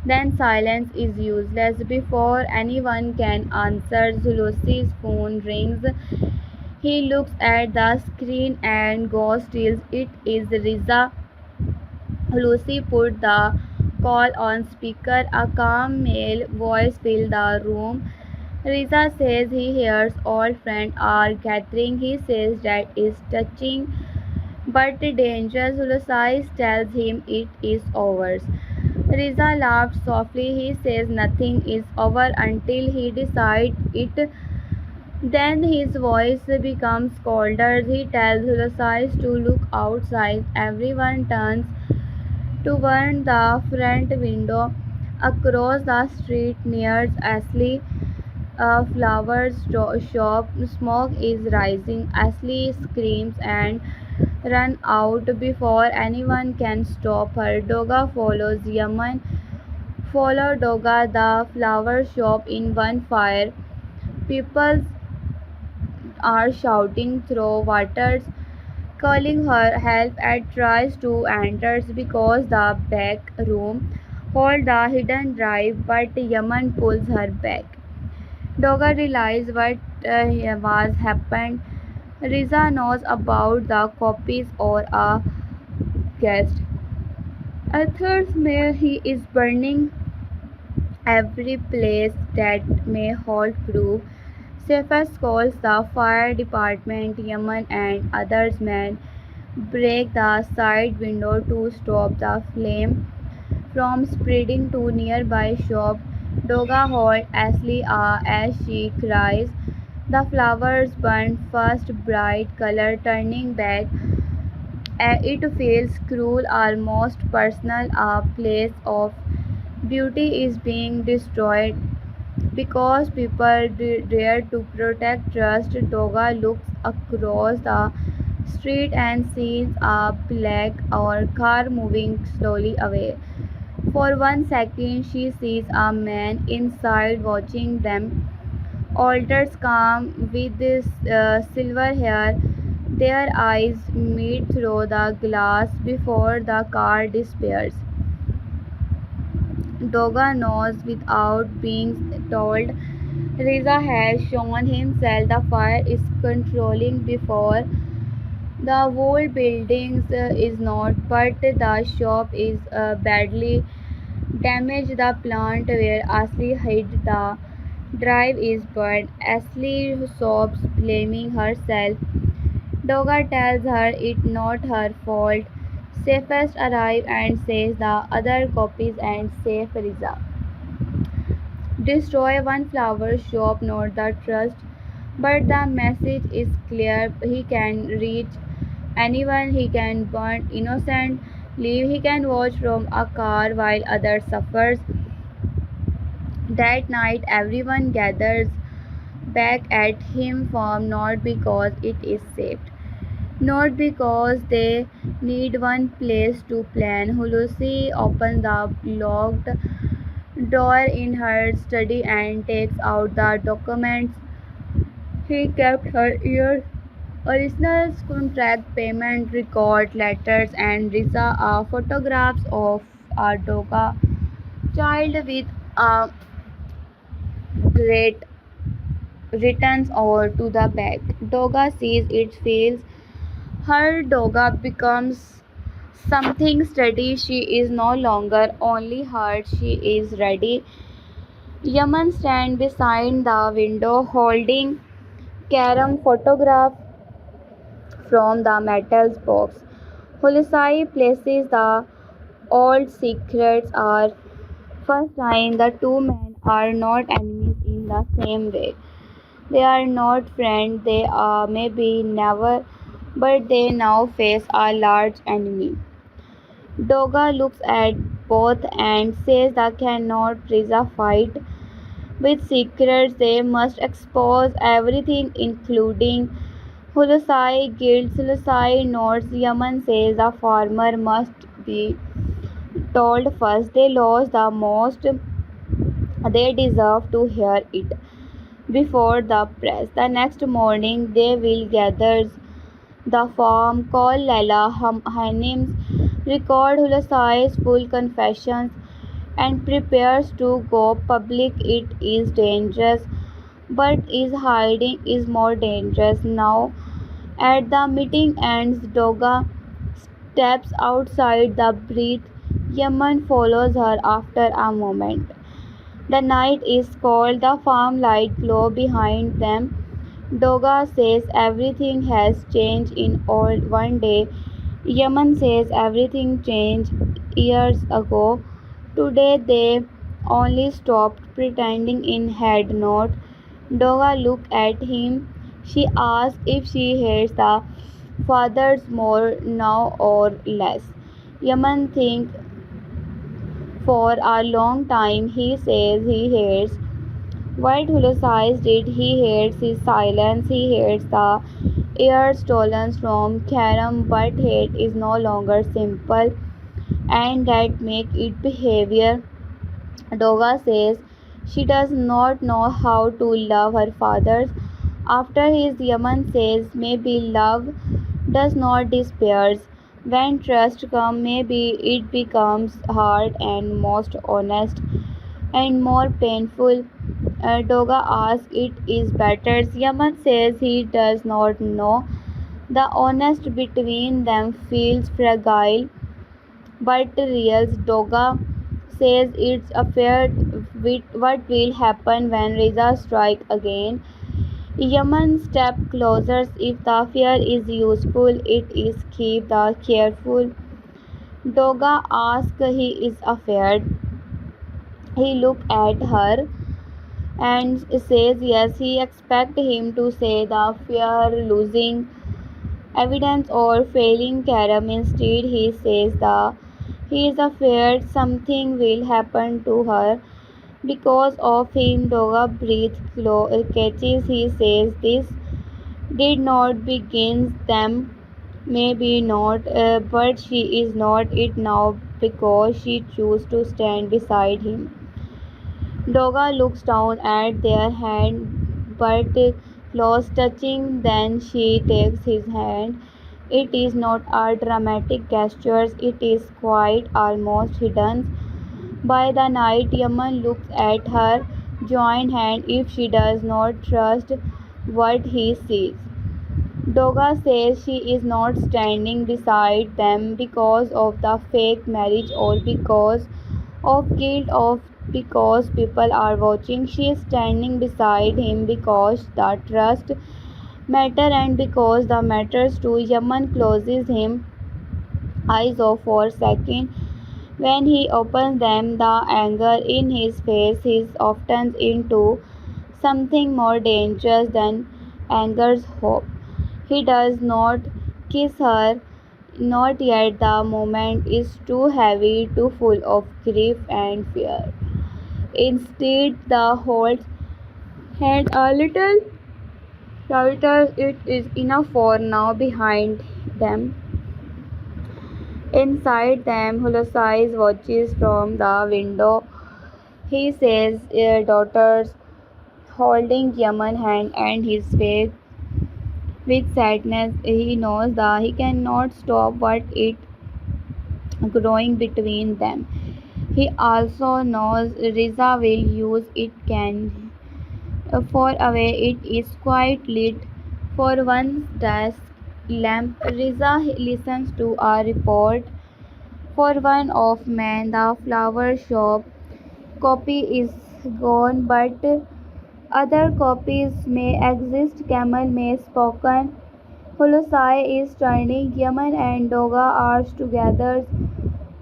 then silence is useless. Before anyone can answer, Lucy's phone rings. He looks at the screen and goes still. It is Riza. Lucy put the call on speaker. A calm male voice fills the room. Riza says he hears all friends are gathering. He says that is touching but dangerous. Lucy tells him it is over. Riza laughs softly. He says nothing is over until he decides it. Then his voice becomes colder. He tells Lucy to look outside. Everyone turns toward the front window. Across the street near Ashley Flowers shop, smoke is rising. Ashley screams and runs out before anyone can stop her. Doga follows Yaman. Follow Doga the flower shop in one fire. People are shouting through waters, calling her help and tries to enter because the back room hold the hidden drive, but Yaman pulls her back. Doga realizes what was happened. Riza knows about the copies or a guest. Others may he is burning every place that may hold proof. Safest calls the fire department. Yaman and others men break the side window to stop the flame from spreading to nearby shop. Doga holds Ashley as she cries. The flowers burn first bright color turning back. It feels cruel, almost personal. A place of beauty is being destroyed because people dare to protect trust. Doga looks across the street and sees a black or car moving slowly away. For 1 second, she sees a man inside watching them. Alters calm with this silver hair. Their eyes meet through the glass before the car disappears. Doga knows without being told. Riza has shown himself the fire is controlling before the whole building is not, but the shop is badly damaged. The plant where Ashley hid the drive is burned. Ashley sobs, blaming herself. Doga tells her it's not her fault. Safest arrive and says the other copies and save Riza. Destroy one flower shop, not the trust. But the message is clear. He can reach anyone. He can burn innocent live. He can watch from a car while others suffers. That night everyone gathers back at him farm not because it is saved, not because they need one place to plan. Hulusi opens the locked drawer in her study and takes out the documents he kept her years. Original contract, payment record, letters, and Riza are photographs of a Doga child with a great returns over to the back. Doga sees it, feels her. Doga becomes something steady. She is no longer only hurt, she is ready. Yaman stands beside the window holding carom photograph from the metal box. Hulusai places the old secrets are first time the two men are not enemies in the same way. They are not friends, they are maybe never, but they now face a large enemy. Doga looks at both and says they cannot raise a fight with secrets, they must expose everything, including Hulusai guilt. Hulusai nods. Yaman says the farmer must be told first. They lost the most. They deserve to hear it before the press. The next morning they will gather the farm, call Laila Hanim's, record Hulasai's full confessions, and prepares to go public. It is dangerous, but is hiding is more dangerous now. At the meeting ends, Doga steps outside the breath. Yaman follows her after a moment. The night is cold, the farm light glow behind them. Doga says everything has changed in all one day. Yaman says everything changed years ago. Today they only stopped pretending in had not. Doga looked at him. She asked if she hates the fathers more now or less. Yaman thinks for a long time. He says he hates what Hulusai did. He hates his silence. He hates the air stolen from Karam, but hate is no longer simple, and that make it behavior. Doga says she does not know how to love her fathers. After his Yaman says maybe love does not despair. When trust comes, maybe it becomes hard and most honest and more painful. Doga asks it is better. Yaman says he does not know. The honest between them feels fragile but real. Doga says it's afraid with what will happen when Reza strikes again. Yaman steps closer. If the fear is useful, it is keep the careful. Doga asks he is afraid. He looks at her and says yes. He expects him to say the fear losing evidence or failing Karam. Instead, he says the he is afraid something will happen to her because of him. Doga breathes catches. He says this did not begin them. Maybe not, but she is not it now because she chose to stand beside him. Doga looks down at their hand, but close touching. Then she takes his hand. It is not a dramatic gesture, it is quiet, almost hidden. By the night, Yaman looks at her joined hand if she does not trust what he sees. Doga says she is not standing beside them because of the fake marriage or because of guilt or because people are watching. She is standing beside him because the trust matter and because the matters to. Yaman closes him eyes off for a second. When he opens them, the anger in his face is often into something more dangerous than anger's hope. He does not kiss her, not yet. The moment is too heavy, too full of grief and fear. Instead, the holds hand a little tighter. It is enough for now. Behind them, inside them, Hulusai watches from the window. He says, daughters, holding Yaman's hand and his face with sadness. He knows that he cannot stop what it growing between them. He also knows Riza will use it can for away it is quite lit. For one's desk lamp, Riza listens to a report for one of man the flower shop. Copy is gone, but other copies may exist. Camel may spoken. Holusai is turning. Yaman and Doga are together.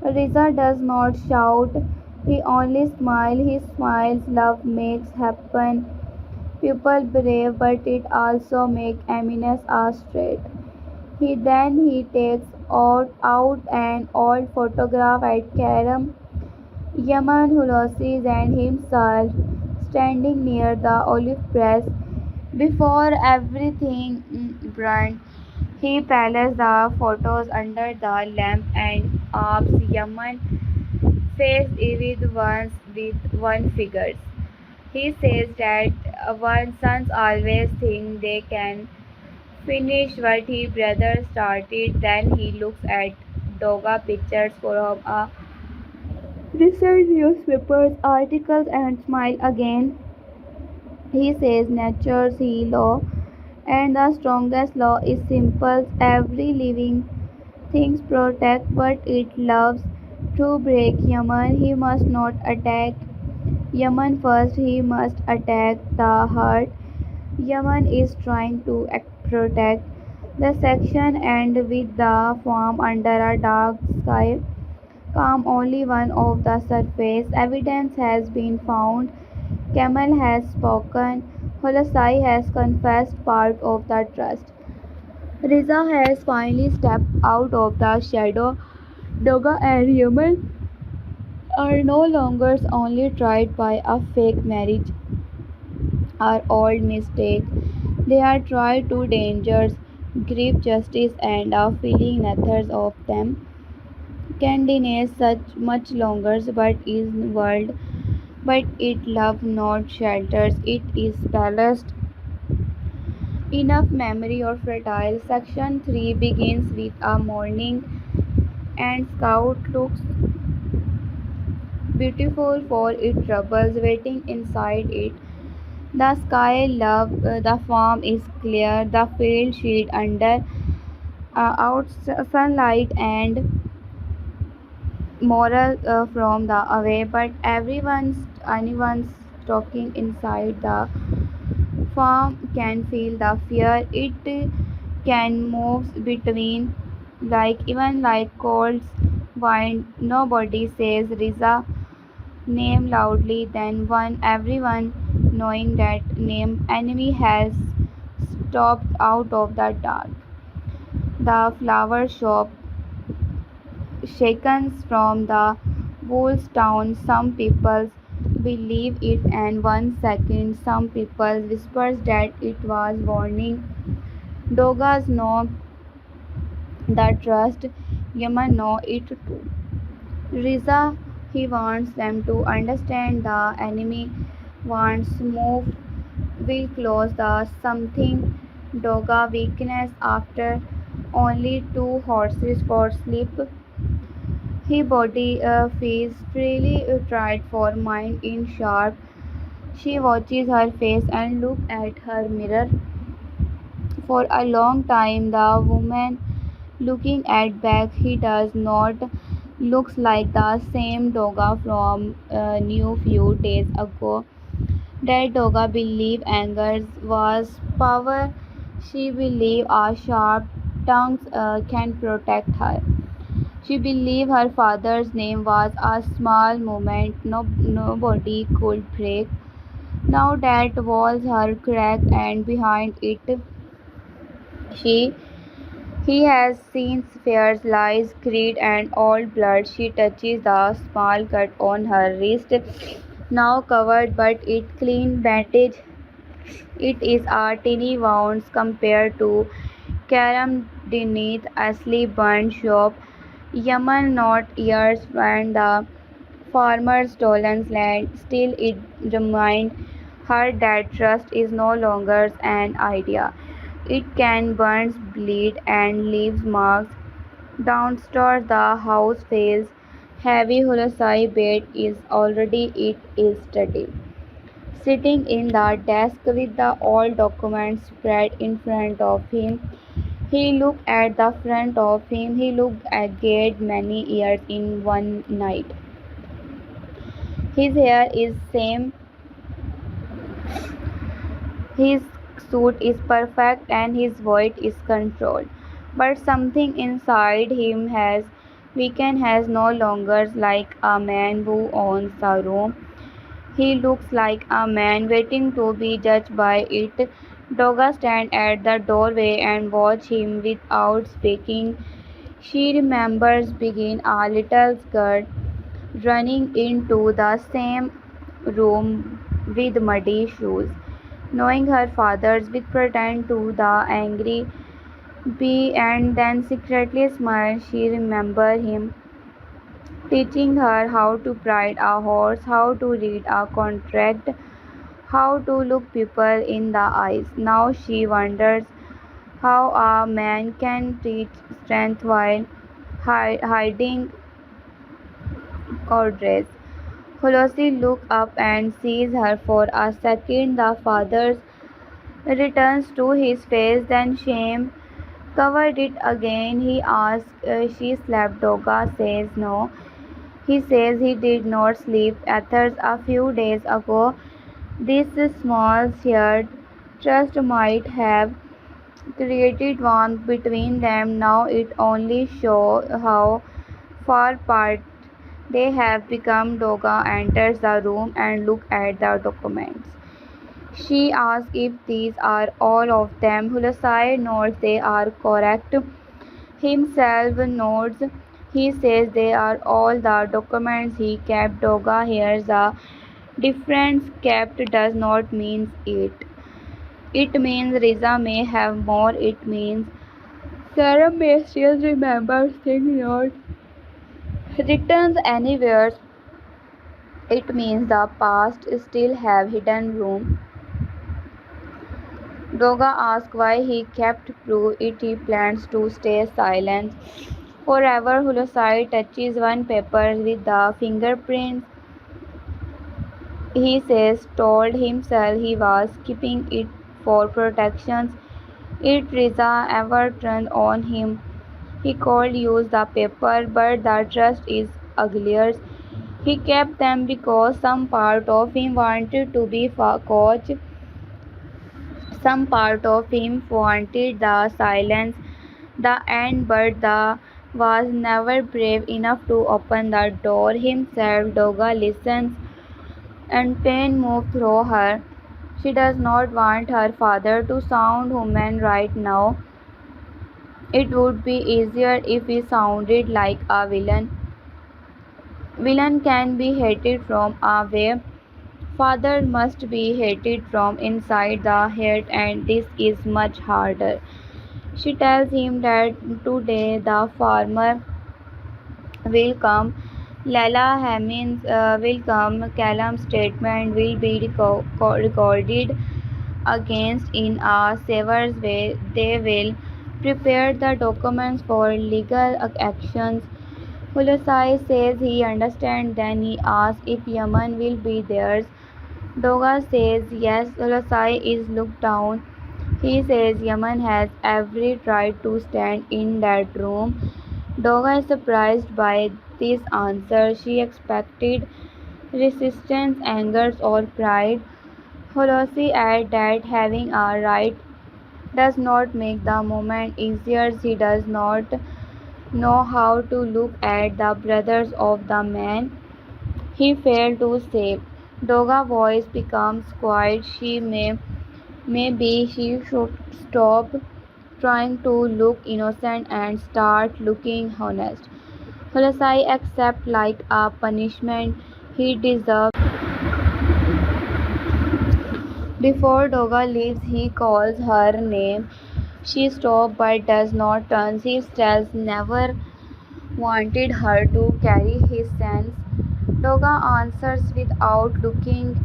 Riza does not shout. He only smiles. He smiles. Love makes happen. People brave, but it also makes Aminus a straight. He takes out an old photograph at Karam, Yaman Hulusi and himself standing near the olive press. Before everything burned, he placed the photos under the lamp and asks Yaman faced with one figures. He says that one sons always think they can finish what his brother started. Then he looks at Doga pictures from a recent newspapers articles and smile again. He says nature's law and the strongest law is simple. Every living thing protects what it loves. To break Yaman, he must not attack Yaman first. He must attack the heart. Yaman is trying to protect the section and with the farm under a dark sky. Calm only one of the surface. Evidence has been found. Camel has spoken. Holasai has confessed part of the trust. Riza has finally stepped out of the shadow. Doga and Yaman are no longer only tried by a fake marriage or old mistake. They are tried to dangers, grief, justice, and a feeling neither of them can deny such much longer. But is world, but it love not shelters. It is balanced enough memory or fertile. Section 3 begins with a morning, and Scout looks beautiful for its troubles waiting inside it. The sky love, the farm is clear, the field shade under out sunlight and moral from the away, but anyone's talking inside the farm can feel the fear. It can move between like cold wind. Nobody says Riza name loudly, then one everyone knowing that name enemy has stopped out of the dark. The flower shop shakens from the wolf's town. Some people believe it, and 1 second some people whispers that it was warning. Dogas know the trust. Yaman know it too. Riza he wants them to understand the enemy wants move will close the something Doga weakness after only 2 horses for sleep. His body feels freely tried for mind in sharp. She watches her face and looks at her mirror. For a long time the woman looking at back he does not looks like the same Doga from new few days ago. That Doga believed anger was power. She believed a sharp tongue can protect her. She believed her father's name was a small moment nobody could break. Now that walls are cracked and behind it she he has seen fears, lies, greed and all blood. She touches the small cut on her wrist, now covered but it clean bandage. It is a tiny wound compared to Karam beneath Asli burned shop. Yaman not years when the farmer's stolen land. Still it reminds her that trust is no longer an idea. It can burn, bleed and leave marks. Downstairs the house fails. Heavy Hulasai bed is already it is study. Sitting in the desk with the old documents spread in front of him, he looked at the front of him. He looked aged many years in one night. His hair is same, his suit is perfect, and his voice is controlled. But something inside him has weakened, has no longer like a man who owns a room. He looks like a man waiting to be judged by it. Doga stands at the doorway and watch him without speaking. She remembers being a little girl running into the same room with muddy shoes, knowing her father's would pretend to the angry bee and then secretly smile. She remembers him teaching her how to ride a horse, how to read a contract, how to look people in the eyes. Now she wonders how a man can teach strength while hiding cowardice. Holosi looks up and sees her for a second. The father returns to his face, then shame covered it again. He asks, she slept? Doga says no. He says he did not sleep. Ethers a few days ago. This small shared trust might have created warmth between them. Now it only shows how far apart they have become. Doga enters the room and looks at the documents. She asks if these are all of them. Hulasai nods they are correct. Himself nods. He says they are all the documents he kept. Doga hears a difference. Kept does not mean it. It means Riza may have more. It means Karam may still remember things not written anywhere. It means the past still have hidden room. Doga asks why he kept proof it he plans to stay silent forever. Hulasai touches one paper with the fingerprints. He says told himself he was keeping it for protections. If Riza ever turned on him, he could use the paper, but the trust is uglier. He kept them because some part of him wanted to be coach. Some part of him wanted the silence, the end, but the was never brave enough to open the door himself. Doga listens, and pain moves through her. She does not want her father to sound human right now. It would be easier if he sounded like a villain. Villain can be hated from away. Father must be hated from inside the heart, and this is much harder. She tells him that today the farmer will come, Lala Hamins will come, Callum's statement will be recorded against in a severe way. They will prepare the documents for legal actions. Hulasai says he understands, then he asks if Yaman will be there. Doga says yes. Hulasai is looked down. He says Yaman has every right to stand in that room. Doga is surprised by this answer. She expected resistance, anger, or pride. Holosi adds that having a right does not make the moment easier. He does not know how to look at the brothers of the man he failed to save. Doga's voice becomes quiet. Maybe she should stop trying to look innocent and start looking honest. Hulasai accepts like a punishment he deserves. Before Doga leaves, he calls her name. She stops but does not turn. He tells never wanted her to carry his sins. Doga answers without looking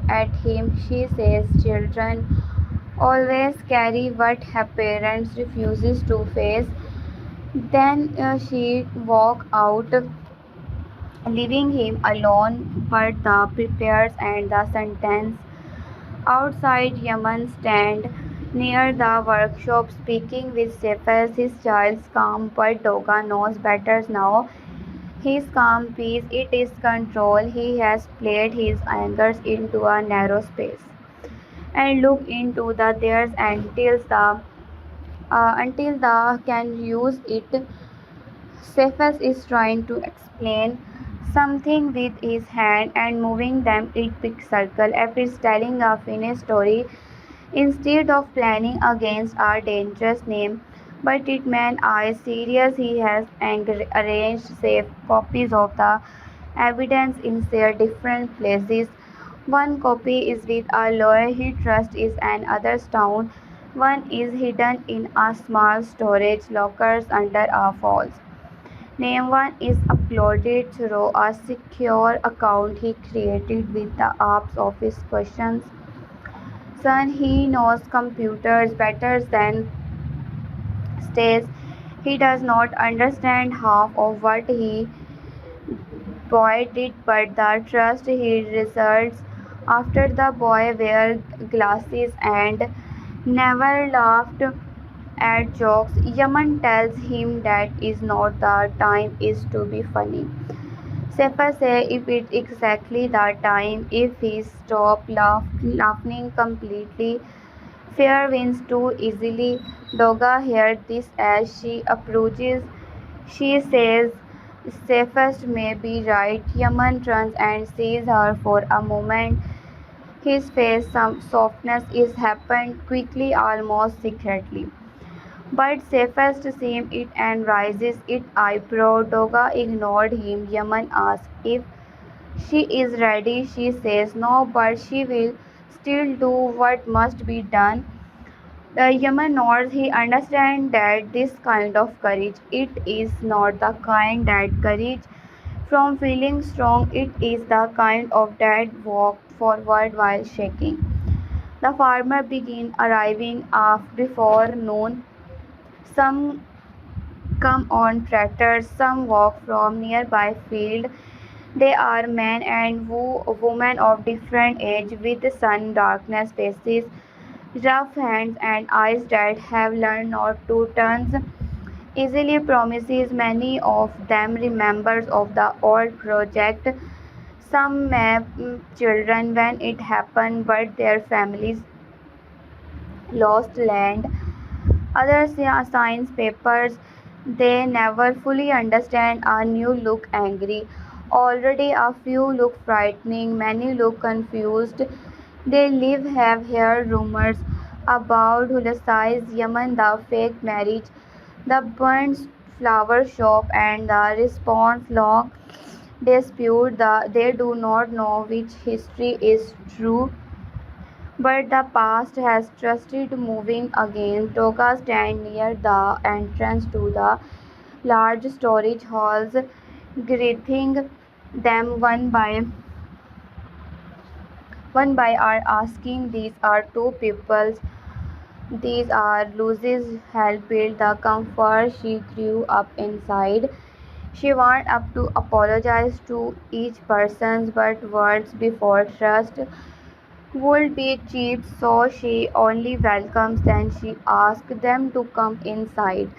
at him. She says children always carry what her parents refuses to face. Then she walks out leaving him alone. But the prepares and the sentence outside Yaman stand near the workshop speaking with Cephas. His child's calm, but Doga knows better now. His calm peace, it is control. He has played his angers into a narrow space and look into the theirs until the can use it. Cephas is trying to explain something with his hand and moving them in big circle. F is telling a finished story instead of planning against our dangerous name. But it man is serious. He has arranged safe copies of the evidence in their different places. One copy is with a lawyer he trusts in another town. One is hidden in a small storage lockers under a false name. One is uploaded through a secure account he created with the apps of his questions. Son, he knows computers better than states. He does not understand half of what he boy did, but the trust he results after the boy wear glasses and never laughed at jokes. Yaman tells him that is not the time is to be funny. Sefer say if it's exactly the time, if he stop laughing completely, fear wins too easily. Doga hears this as she approaches. She says, safest may be right. Yaman turns and sees her for a moment. His face, some softness is happened quickly, almost secretly. But safest seems it and raises its eyebrow. Doga ignored him. Yaman asks if she is ready. She says no, but she will still do what must be done. The Yaman nods. He understands that this kind of courage, it is not the kind that courage from feeling strong, it is the kind of that walk forward while shaking. The farmer begin arriving before noon. Some come on tractors, some walk from nearby field. They are men and women of different age with sun darkness faces, rough hands and eyes that have learned not to turn easily. Promises many of them remembers of the old project. Some may children when it happened, but their families lost land. Others signs papers. They never fully understand. A new look angry. Already a few look frightening. Many look confused. They live have heard rumors about Hulasi's Yemen, the fake marriage, the burnt flower shop, and the response long dispute. They do not know which history is true. But the past has trusted moving again. Toga stand near the entrance to the large storage halls, greeting them one by are asking these are two peoples. These are Lucy's help build the comfort she grew up inside. She wants up to apologize to each person, but words before trust would be cheap, so she only welcomes them. She asks them to come inside.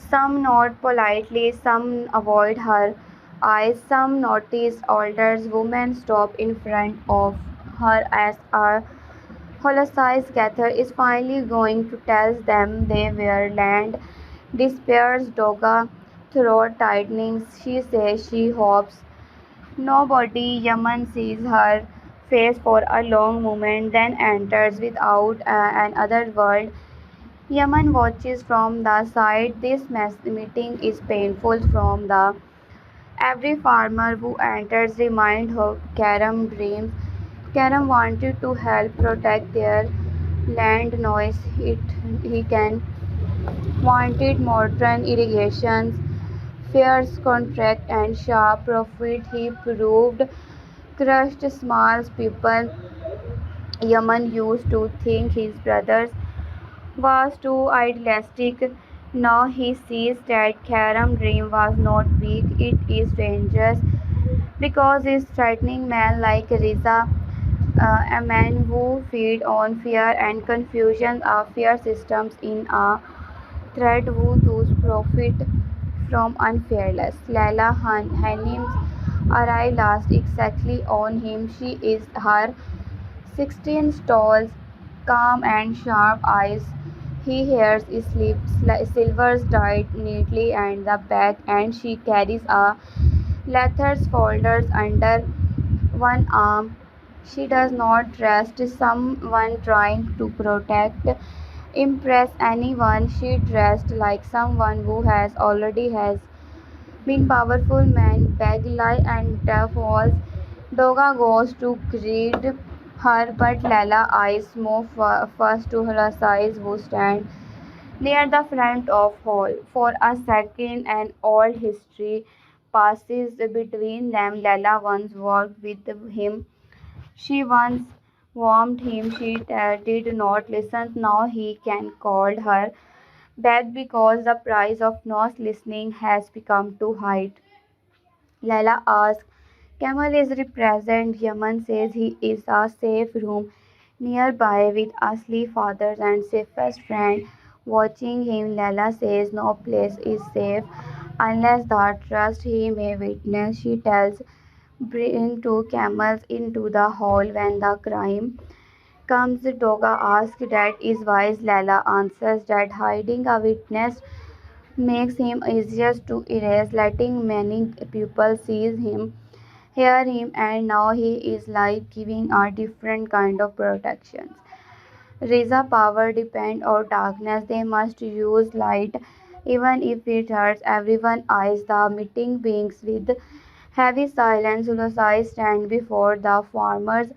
Some nod politely, some avoid her eyes, some notice older women stop in front of her as a Holocene gather is finally going to tell them they were land. Despairs Doga throat tightening. She says she hopes nobody. Yaman sees her face for a long moment, then enters without another word. Yaman watches from the side. This meeting is painful from the every farmer who enters reminds her Karam dreams. Karam wanted to help protect their land noise. He can wanted modern irrigations, fierce contract and sharp profit. He proved crushed small people. Yaman used to think his brothers was too idealistic. Now he sees that Karam's dream was not weak, it is dangerous. because he's threatening men like Riza, a man who feed on fear and confusion of fear systems in a threat who those profit from unfairness. Laila Hanim's arrive last exactly on him. She is her 16 stalls, calm and sharp eyes. He hears silvers tied neatly and the back, and she carries a leathers folders under one arm. She does not trust someone trying to impress anyone. She dressed like someone who has been powerful men beg lie and falls. Doga goes to greet her, but Lala eyes move first to her size who stand near the front of hall. For a second, an old history passes between them. Lala once worked with him. She once warned him. She did not listen. Now he can call her back because the price of not listening has become too high. Laila asks, Kamal is represent. Yaman says he is a safe room nearby with Asli fathers and safest friend watching him. Laila says no place is safe unless the trust he may witness. She tells bring two camels into the hall when the crime comes. Doga asks that is wise. Laila answers that hiding a witness makes him easier to erase, letting many people see him, hear him, and now he is like giving a different kind of protections. Riza power depend on darkness. They must use light, even if it hurts everyone. Eyes the meeting beings with heavy silence. Ulusai stand before the farmers.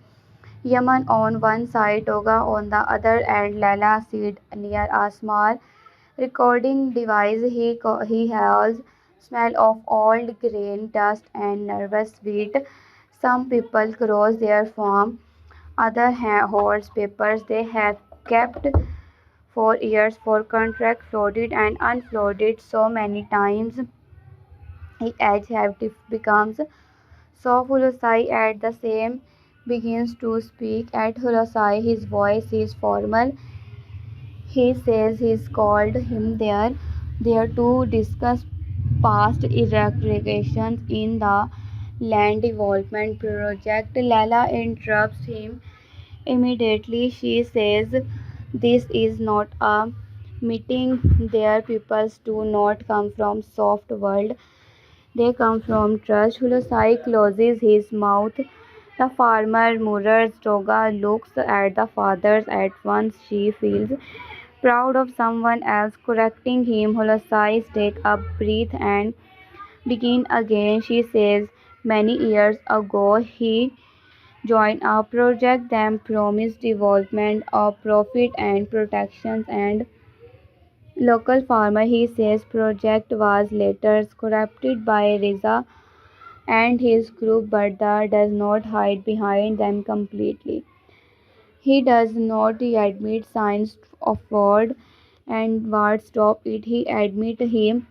Yaman on one side, Toga on the other, and Lala sit near a small recording device. He has smell of old grain, dust, and nervous wheat. Some people cross their farm, other holds papers they have kept for years for contract floated and unfloated so many times. His edge have becomes so Hulusai at the same begins to speak at Hulusai. His voice is formal. He says he's called him there to discuss past irrigations in the land development project. Lala interrupts him immediately. She says this is not a meeting there. People do not come from soft world. They come from trust. Hulusai closes his mouth. The farmer mirrors. Toga looks at the fathers. At once she feels proud of someone else correcting him. Hulasai takes a breath and begin again. She says many years ago he joined a project that promised development of profit and protections and local farmer. He says project was later corrupted by Riza and his group, but that does not hide behind them completely. He does not admit signs of fraud and what stop it. He admit he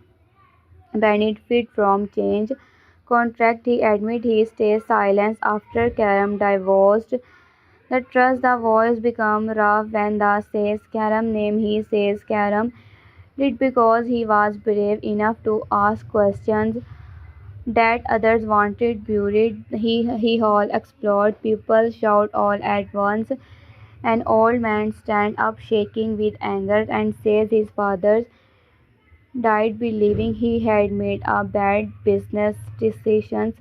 benefit from change contract. He admit he stays silent after Karam divorced. The trust the voice become rough when the says Karam name. He says Karam did because he was brave enough to ask questions that others wanted buried. He all explored. People shout all at once. An old man stands up shaking with anger and says his father died believing he had made a bad business decisions.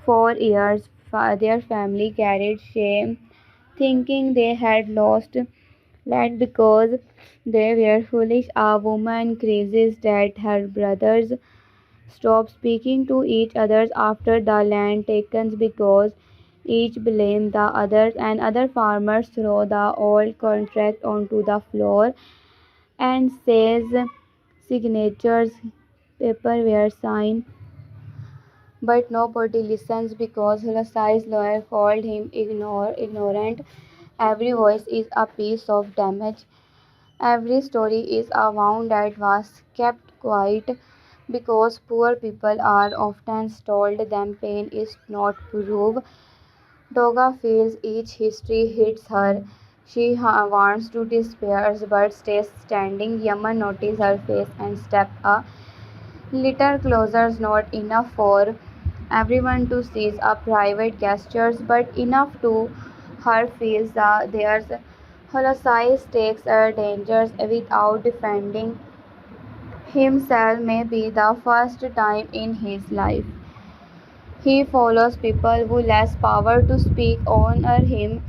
For years their family carried shame, thinking they had lost land because they were foolish. A woman cries that her brothers stopped speaking to each other after the land taken because each blamed the others, and other farmers throw the old contract onto the floor and says signatures paper were signed, but nobody listens because Hulasai's lawyer called him ignorant. Every voice is a piece of damage. Every story is a wound that was kept quiet. because poor people are often told them pain is not proof. Doga feels each history hits her. She wants to despair but stays standing. Yaman notices her face and steps a little closer, not enough for everyone to see a private gestures, but enough to her feels that there's Holosai takes a dangers without defending himself may be the first time in his life. He follows people who less power to speak honor him.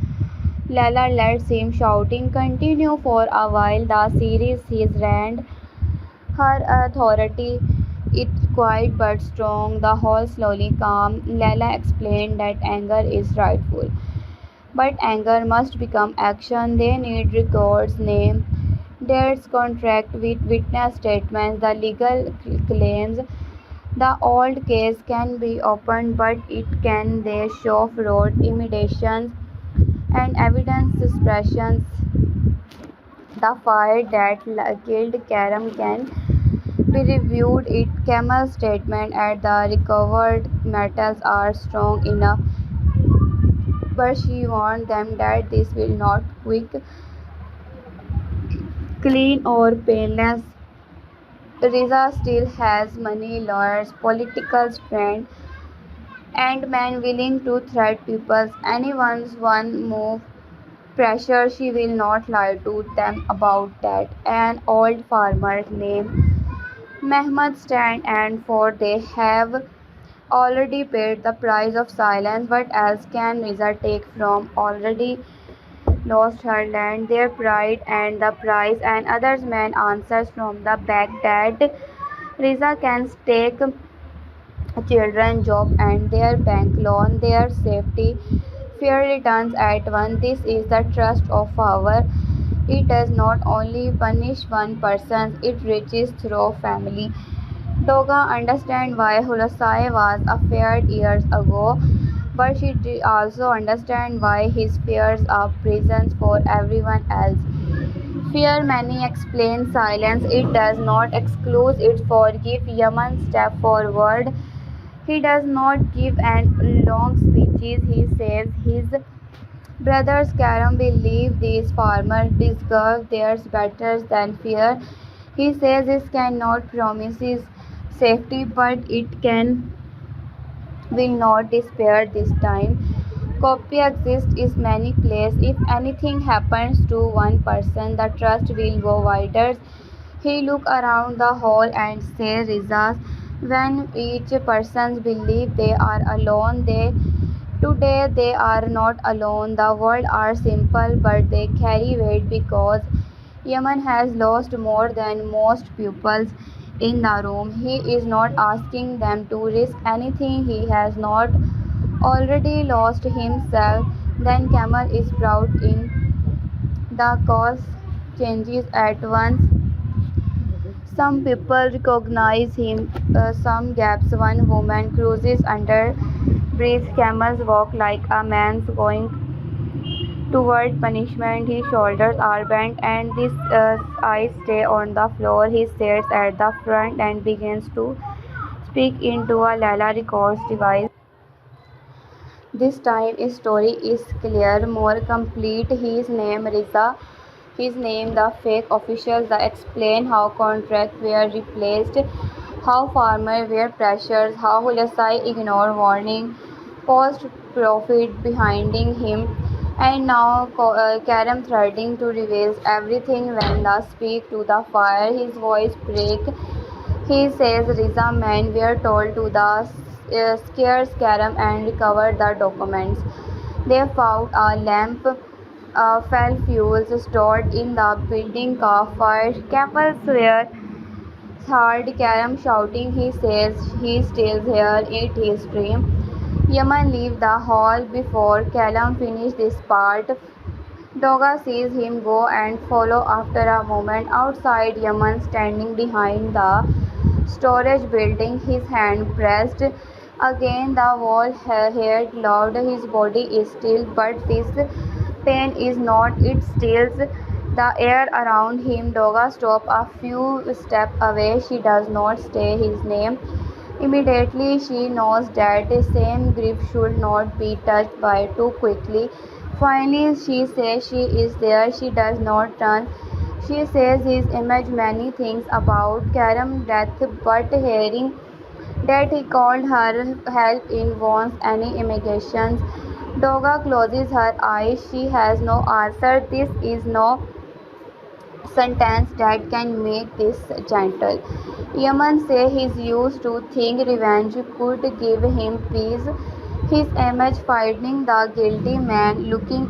Lala lets him shouting continue for a while. The series his rand her authority is quiet but strong. The hall slowly calm. Lala explained that anger is rightful. But anger must become action. They need records, name, dates, contract with witness statements, the legal claims. The old case can be opened, but it can they show fraud, imitations, and evidence suppressions. The fire that killed Karam can be reviewed. It Camel's statement at the recovered metals are strong enough, but she warned them that this will not quick, clean, or painless. Riza still has money, lawyers, political strength, and men willing to threat people. Anyone's one move pressure, she will not lie to them about that. An old farmer named Mehmet stand and for they have already paid the price of silence. What else can Riza take from already lost her land, their pride and the price, and others men answers from the back that Riza can take children job and their bank loan, their safety, fair returns at once. This is the trust of power. It does not only punish one person, it reaches through family. Doga understands why Hulasai was affair years ago, but she also understands why his fears are prisons for everyone else. Fear many explain silence, it does not exclude it forgive Yaman step forward. He does not give an long speeches, he says his brothers Karam will leave these farmers deserve theirs better than fear. He says this cannot promises safety, but it can will not despair this time. Copy exists in many places. If anything happens to one person, the trust will go wider. He look around the hall and say, Rizas, when each person believe they are alone, they today they are not alone. The world are simple, but they carry weight because Yemen has lost more than most pupils in the room. He is not asking them to risk anything he has not already lost himself. Then Camel is proud in the cause changes at once. Some people recognize him, some gaps. One woman cruises under breath. Camels walk like a man's going toward punishment. His shoulders are bent and his eyes stay on the floor. He stares at the front and begins to speak into a Lala records device. This time his story is clear, more complete. His name Riza, his name the fake officials that explain how contracts were replaced, how farmers were pressured, how Hulasai ignored warning, post profit behind him, and now Karam threatening to reveal everything when they speak to the fire. His voice breaks. He says Riza men were told to the scare Karam and recover the documents. They found a lamp, fell fuels stored in the building car fire. Couples were heard Karam shouting. He says he still here. It is dream. Yaman leave the hall before Kalam finish this part. Doga sees him go and follow after a moment. Outside, Yaman standing behind the storage building, his hand pressed against the wall, heard loud. His body is still, but this pain is not. It stills. The air around him. Doga stops a few steps away. She does not say his name. Immediately she knows that the same grip should not be touched by too quickly. Finally she says she is there. She does not run. She says his image many things about Karam death, but hearing that he called her help in wants any immigrations. Doga closes her eyes. She has no answer. This is no sentence that can make this gentle. Yaman says he used to think revenge could give him peace. His image finding the guilty man looking